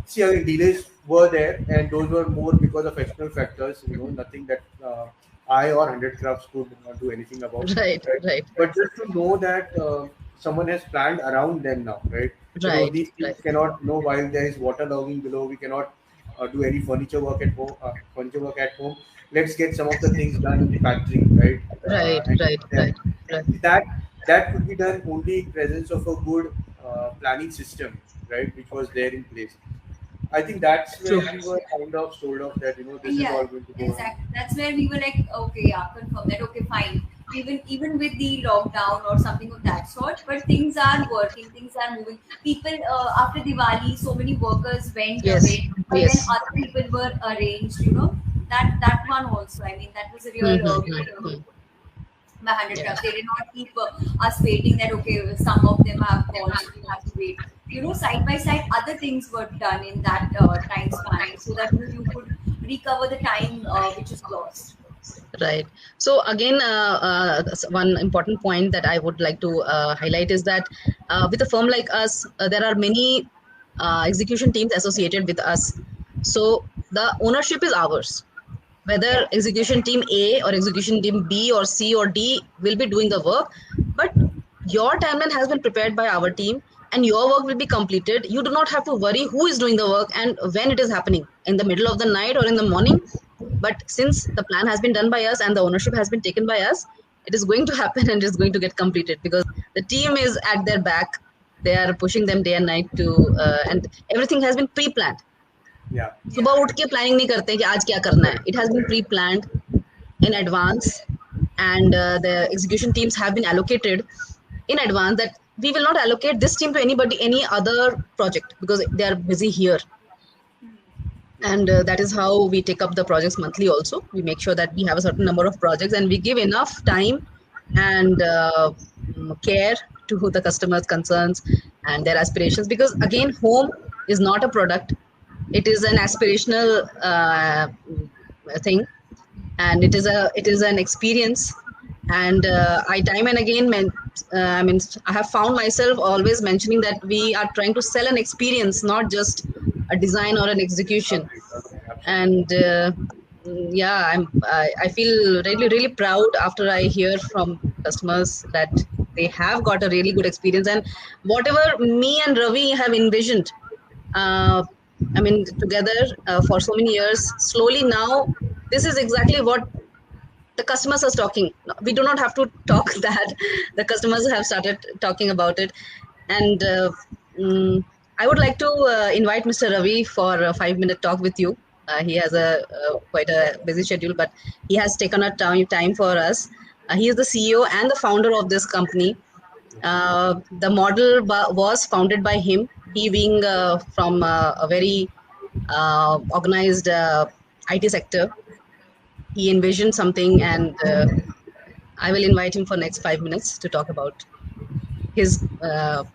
See, I mean, delays were there, and those were more because of external factors. Nothing that I or 100 Crafts could do anything about, right, right? right, But just to know that someone has planned around them now, right? That oh, right, these things right, cannot, while there is water logging below, we cannot do any furniture work at home. Let's get some of the things done in the factory, right? Right, And right, then right, right. that could be done only in presence of a good planning system, right, which was there in place. I think that's True. where we were kind of sold off that this is Yeah, all going to go on. exactly. That's where we were like, okay, yeah, confirm that. Okay, fine. Even with the lockdown or something of that sort, but things are working, things are moving. People after Diwali, so many workers went Yes, away, but then yes. other people were arranged. You know that one also. I mean, that was a real good Hmm. by 100 Yeah, crafts. They did not keep us waiting that okay, some of them have called, so we have to wait. You know, side by side, other things were done in that time span, so that you could recover the time which is lost. right. So again, one important point that I would like to highlight is that with a firm like us, there are many execution teams associated with us. So the ownership is ours. Whether Yeah. execution team A or execution team B or C or D will be doing the work, but your timeline has been prepared by our team and your work will be completed. You do not have to worry who is doing the work and when it is happening, in the middle of the night or in the morning. But since the plan has been done by us and the ownership has been taken by us, it is going to happen and it is going to get completed because the team is at their back. They are pushing them day and night to, and everything has been pre-planned. Yeah. सुबह Yeah. उठ के planning नहीं करते कि आज क्या करना है. It has been pre-planned in advance, and the execution teams have been allocated in advance that we will not allocate this team to anybody, any other project because they are busy here. Yeah. And that is how we take up the projects monthly also. We make sure that we have a certain number of projects and we give enough time and care to the customers' concerns and their aspirations, because again, home is not a product, it is an aspirational thing, and it is an experience. And I time and again I mean, I have found myself always mentioning that we are trying to sell an experience, not just a design or an execution. Absolutely. And yeah, I feel really really proud after I hear from customers that they have got a really good experience, and whatever me and Ravi have envisioned, uh, I mean, together for so many years, slowly now this is exactly what the customers are talking. We do not have to talk that the customers have started talking about it. And mm, I would like to invite Mr. Ravi for a 5-minute talk with you. He has a quite a busy schedule, but he has taken a time for us. He is the CEO and the founder of this company. The model was founded by him. He being from a very organized IT sector, he envisioned something, and I will invite him for next 5 minutes to talk about his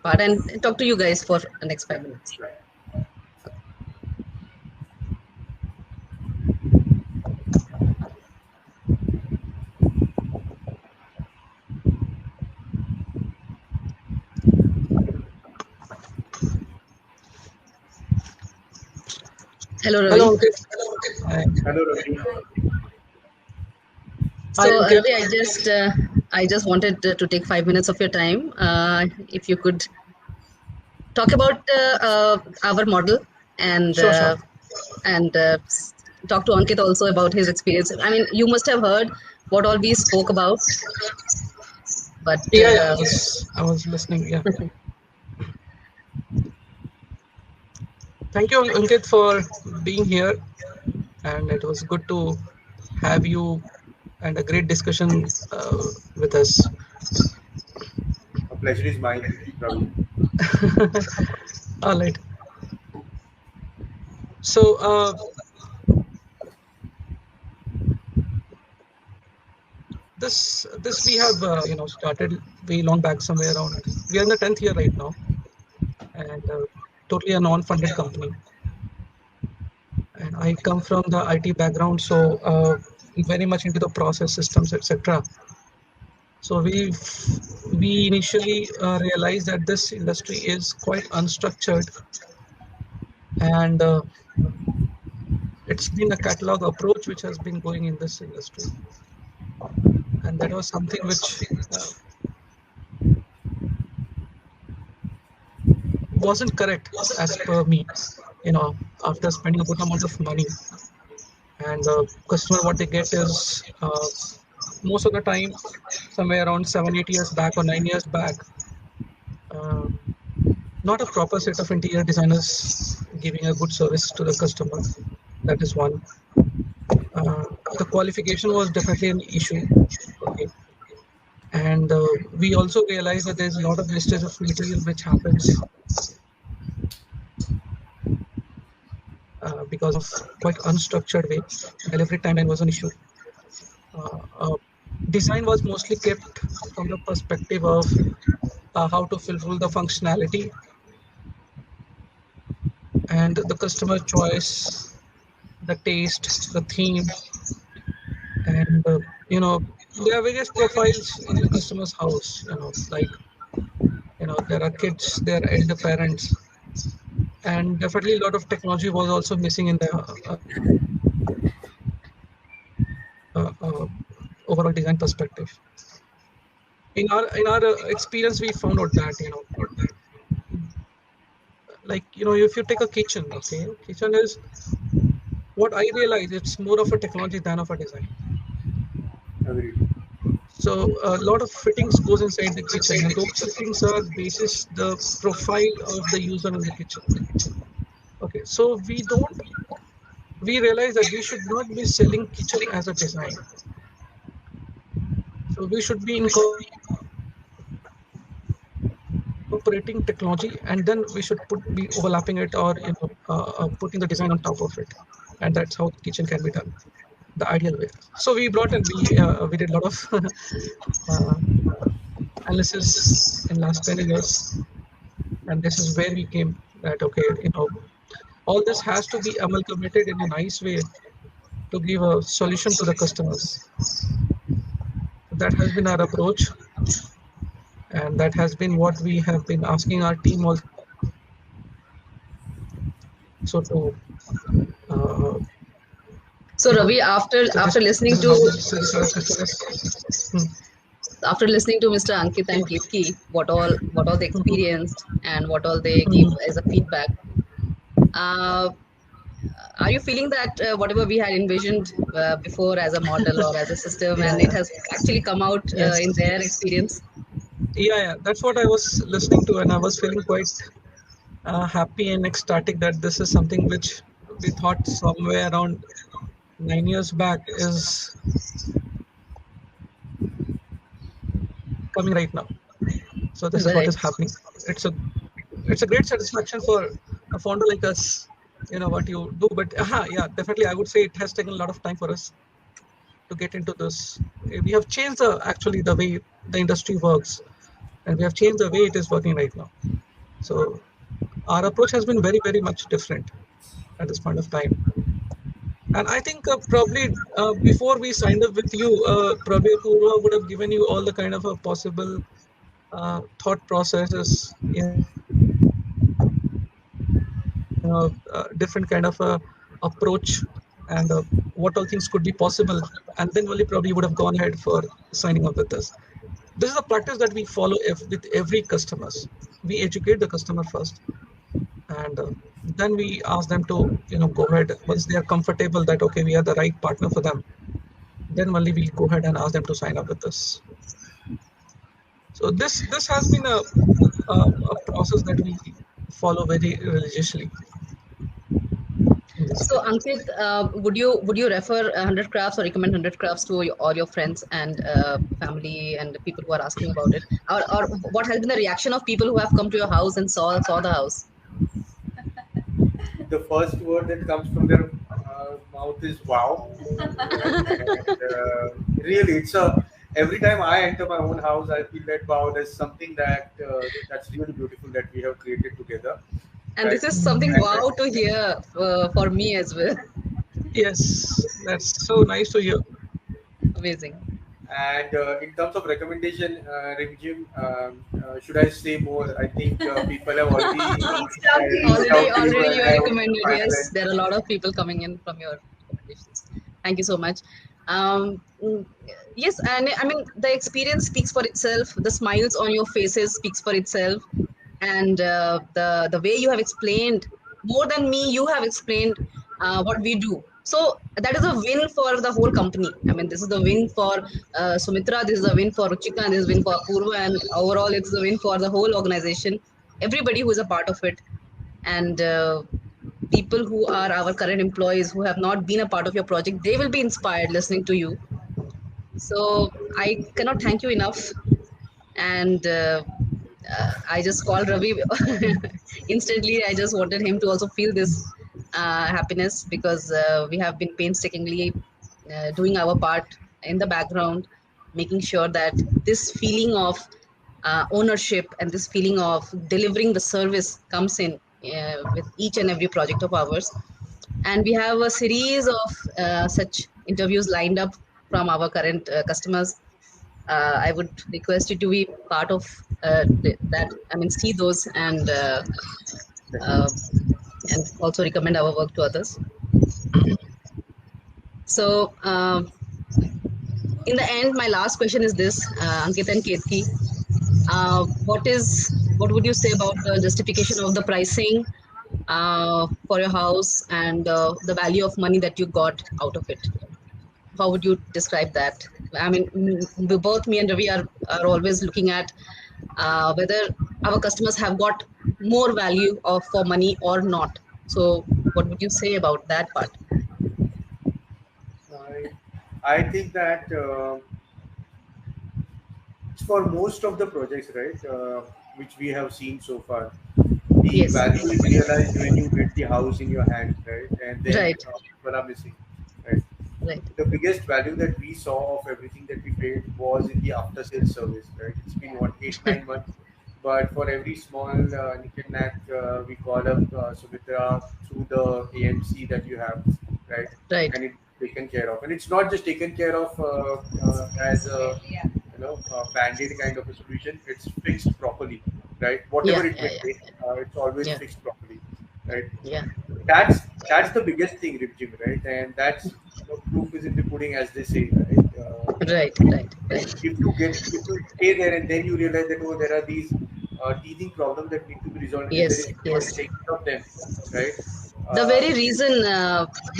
part and talk to you guys for the next 5 minutes. Hello, Hello, Ravi. Ankit. Hi. Hello, Ravi. Hi, So, Ankit. Ravi, I just wanted to take 5 minutes of your time. If you could talk about our model and Sure, sure. talk to Ankit also about his experience. I mean, you must have heard what all we spoke about, but Yeah, I was listening. Yeah. Thank you, Ankit, for being here. And it was good to have you and a great discussion with us. A pleasure is mine, Ravi. All right. So, this we have started way long back, somewhere around. We are in the 10th year right now, and totally a non-funded company. And I come from the IT background, so very much into the process systems, etc. So we initially realized that this industry is quite unstructured, and it's been a catalog approach which has been going in this industry, and that was something which wasn't correct as per me. after spending a good amount of money, and the customer what they get is most of the time somewhere around 7-8 years back or 9 years back, not a proper set of interior designers giving a good service to the customer. That is one. The qualification was definitely an issue. Okay. And we also realized that there's a lot of wastage of material which happens because of quite unstructured way. Delivery timeline was an issue. Design was mostly kept from the perspective of how to fulfill the functionality and the customer choice, the taste, the theme, and there are various profiles in the customer's house. Like there are kids, there are elder parents, and definitely a lot of technology was also missing in the overall design perspective. In our experience, we found out that if you take a kitchen, okay, kitchen is what I realize it's more of a technology than of a design. Agreed. So a lot of fittings goes inside the kitchen, and those fittings are basis the profile of the user in the kitchen. Okay, so we realize that we should not be selling kitchen as a design. So we should be incorporating technology, and then we should be overlapping it or putting the design on top of it, and that's how the kitchen can be done the ideal way. So we brought and we did a lot of analysis in last 10 years, and this is where we came that okay, all this has to be amalgamated in a nice way to give a solution to the customers. That has been our approach, and that has been what we have been asking our team also to. So Ravi, after listening to after listening to Mr. Ankit and Kirti, what all they experienced and what all they give as a feedback, are you feeling that whatever we had envisioned before as a model or as a system, and it has actually come out in their experience? Yeah, that's what I was listening to, and I was feeling quite happy and ecstatic that this is something which we thought somewhere around 9 years back is coming right now. So this is what is happening. It's a great satisfaction for a founder like us, what you do. But yeah, definitely I would say it has taken a lot of time for us to get into this. We have changed actually the way the industry works, and we have changed the way it is working right now. So our approach has been very, very much different at this point of time. And I think probably before we signed up with you, probably Apurva would have given you all the kind of possible thought processes, different kind of approach, and what all things could be possible. And then only probably would have gone ahead for signing up with us. This is a practice that we follow with every customers. We educate the customer first, and then we ask them to go ahead once they are comfortable that okay, we are the right partner for them. Then only we'll go ahead and ask them to sign up with us. So this has been a process that we follow very religiously. So Ankit, would you refer 100KRAFTS or recommend 100KRAFTS to all your friends and family and people who are asking about it, or what has been the reaction of people who have come to your house and saw the house? The first word that comes from their mouth is wow. Really, it's every time I enter my own house, I feel that wow, there's something that's really beautiful that we have created together. And this is something wow to hear for me as well. Yes, that's so nice to hear. Amazing. And in terms of recommendation, Rimjhiim, should I say more? I think people have already already you are recommended. Yes, there are a lot of people coming in from your recommendations. Thank you so much. Yes, and I mean the experience speaks for itself. The smiles on your faces speaks for itself, and the way you have explained more than me, you have explained what we do. So that is a win for the whole company. I mean, this is the win for Sumitra, this is a win for Ruchika, and this is a win for Apurva, and overall, it's a win for the whole organization, everybody who is a part of it. And people who are our current employees who have not been a part of your project, they will be inspired listening to you. So I cannot thank you enough. And I just called Ravi instantly. I just wanted him to also feel this happiness, because we have been painstakingly doing our part in the background, making sure that this feeling of ownership and this feeling of delivering the service comes in with each and every project of ours. And we have a series of such interviews lined up from our current customers. I would request you to be part of that. I mean, see those uh, and also recommend our work to others. So, in the end, my last question is this, Ankit and Ketki. What would you say about the justification of the pricing for your house, and the value of money that you got out of it? How would you describe that? I mean, both me and Ravi are always looking at whether our customers have got more value of for money or not. So, what would you say about that part? I, I think that for most of the projects, right, which we have seen so far, the Yes, value is realized when you get the house in your hand, right, and then right, people are missing, right. right. The biggest value that we saw of everything that we paid was in the after sales service, right. It's been what 8 9 months, but for every small nick and knack, we call up Sumitra through the AMC that you have, right, Right. and it's taken care of, and it's not just taken care of as a band-aid kind of a solution. It's fixed properly, right? Yeah, Whatever it yeah, may yeah, take, it's always yeah, fixed properly, right? yeah. That's the biggest thing, Rimjhiim, right? And that's proof is in the pudding, as they say, right? Right, right, right. If you stay there and then you realize that there are these teething problems that need to be resolved, and there Yes, is nobody yes. taking care of them, right? The Uh,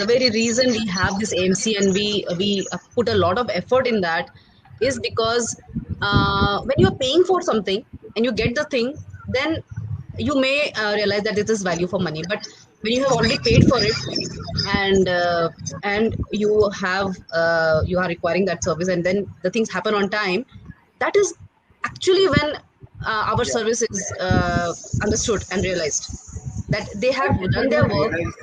very reason, we have this AMC, and we put a lot of effort in that, is because when you are paying for something and you get the thing, then you may realize that it is value for money. But when you have already paid for it, and you are requiring that service, and then the things happen on time, that is actually when our yeah, service is understood and realized that they and have people done their don't work. realize.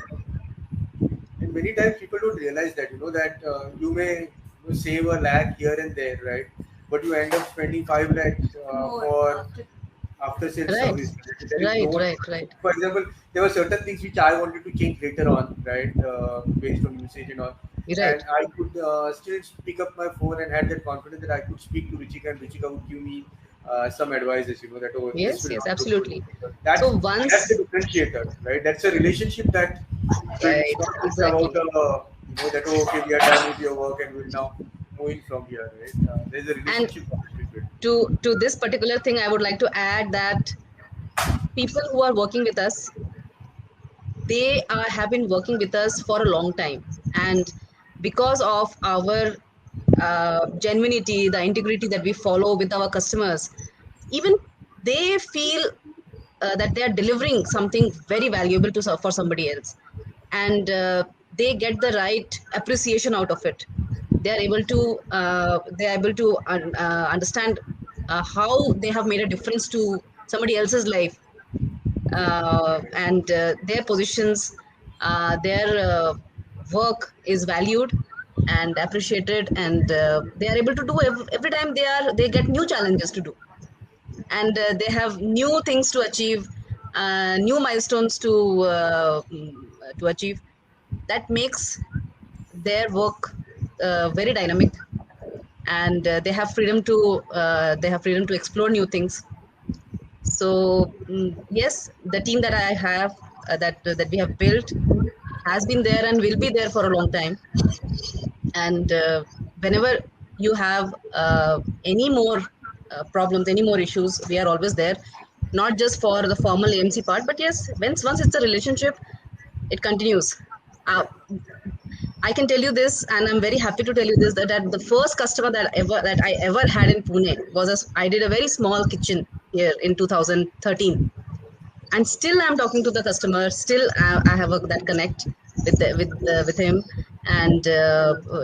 And many times people don't realize that that you may save a lakh here and there, right? But you end up spending 5 lakhs More for after. after sales Right, service. There is no right, one. right, right. For example, there were certain things which I wanted to change later on, right, based on usage and all. Right. And I could still pick up my phone and had that confidence that I could speak to Richika, and Richika would give me some advices, that this Yes, will yes, not look good. absolutely. That's So that's the once, differentiator, right? That's a relationship that right, it's not just exactly. about that okay, we are done with your work and we'll now move in from here, right? There's a And relationship with it. to this particular thing, I would like to add that people who are working with us, they have been working with us for a long time, and because of our genuinity, the integrity that we follow with our customers, even they feel that they are delivering something very valuable for somebody else, and they get the right appreciation out of it. They are able to understand how they have made a difference to somebody else's life, and their positions, their work is valued and appreciated, and they are able to do every time they get new challenges to do, and they have new things to achieve, new milestones to achieve. That makes their work very dynamic, and they have freedom to explore new things. So yes, the team that I have, that we have built, has been there and will be there for a long time. And whenever you have any more problems, any more issues, we are always there. not just for the formal AMC part, but yes, once it's a relationship, it continues. Uh, I can tell you this, and I'm very happy to tell you this, that the first customer that I ever had in Pune was I did a very small kitchen here in 2013, and still I'm talking to the customer. Still, I have that connect with him, and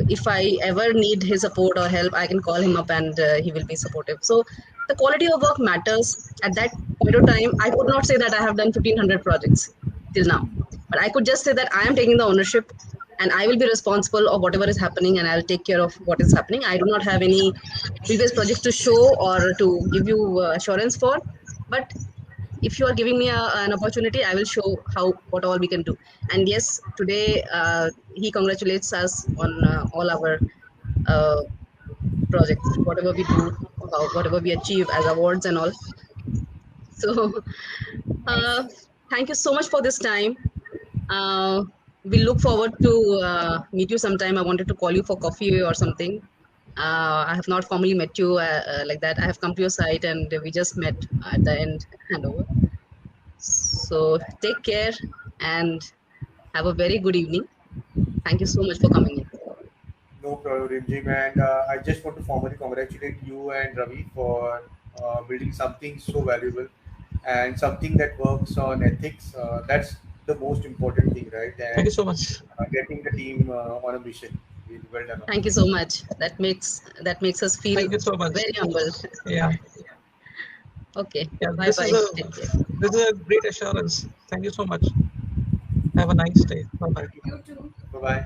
if I ever need his support or help, I can call him up, and he will be supportive. So the quality of work matters. At that point of time, I could not say that I have done 1,500 projects till now, but I could just say that I am taking the ownership, and I will be responsible of whatever is happening, and I'll take care of what is happening. I do not have any previous projects to show or to give you assurance for, but if you are giving me an opportunity, I will show what all we can do. And yes, today he congratulates us on all our uh, projects, whatever we do, whatever we achieve as awards and all. So uh, thank you so much for this time. uh, we look forward to meet you sometime. I wanted to call you for coffee or something. I have not formally met you like that. I have come to your site and we just met at the end handover. So take care and have a very good evening. Thank you so much for coming in. No problem, Rimjhiim. And I just want to formally congratulate you and Ravi for building something so valuable and something that works on ethics. That's the most important thing, right? Thank you And so much. getting the team on a mission. Really well done. Thank you so much. That makes us feel Thank you so much. very humble. Yeah. Okay. Yeah. Bye This bye. is Take care. a great assurance. Thank you so much. Have a nice day. Bye bye. You too. Bye bye. Bye.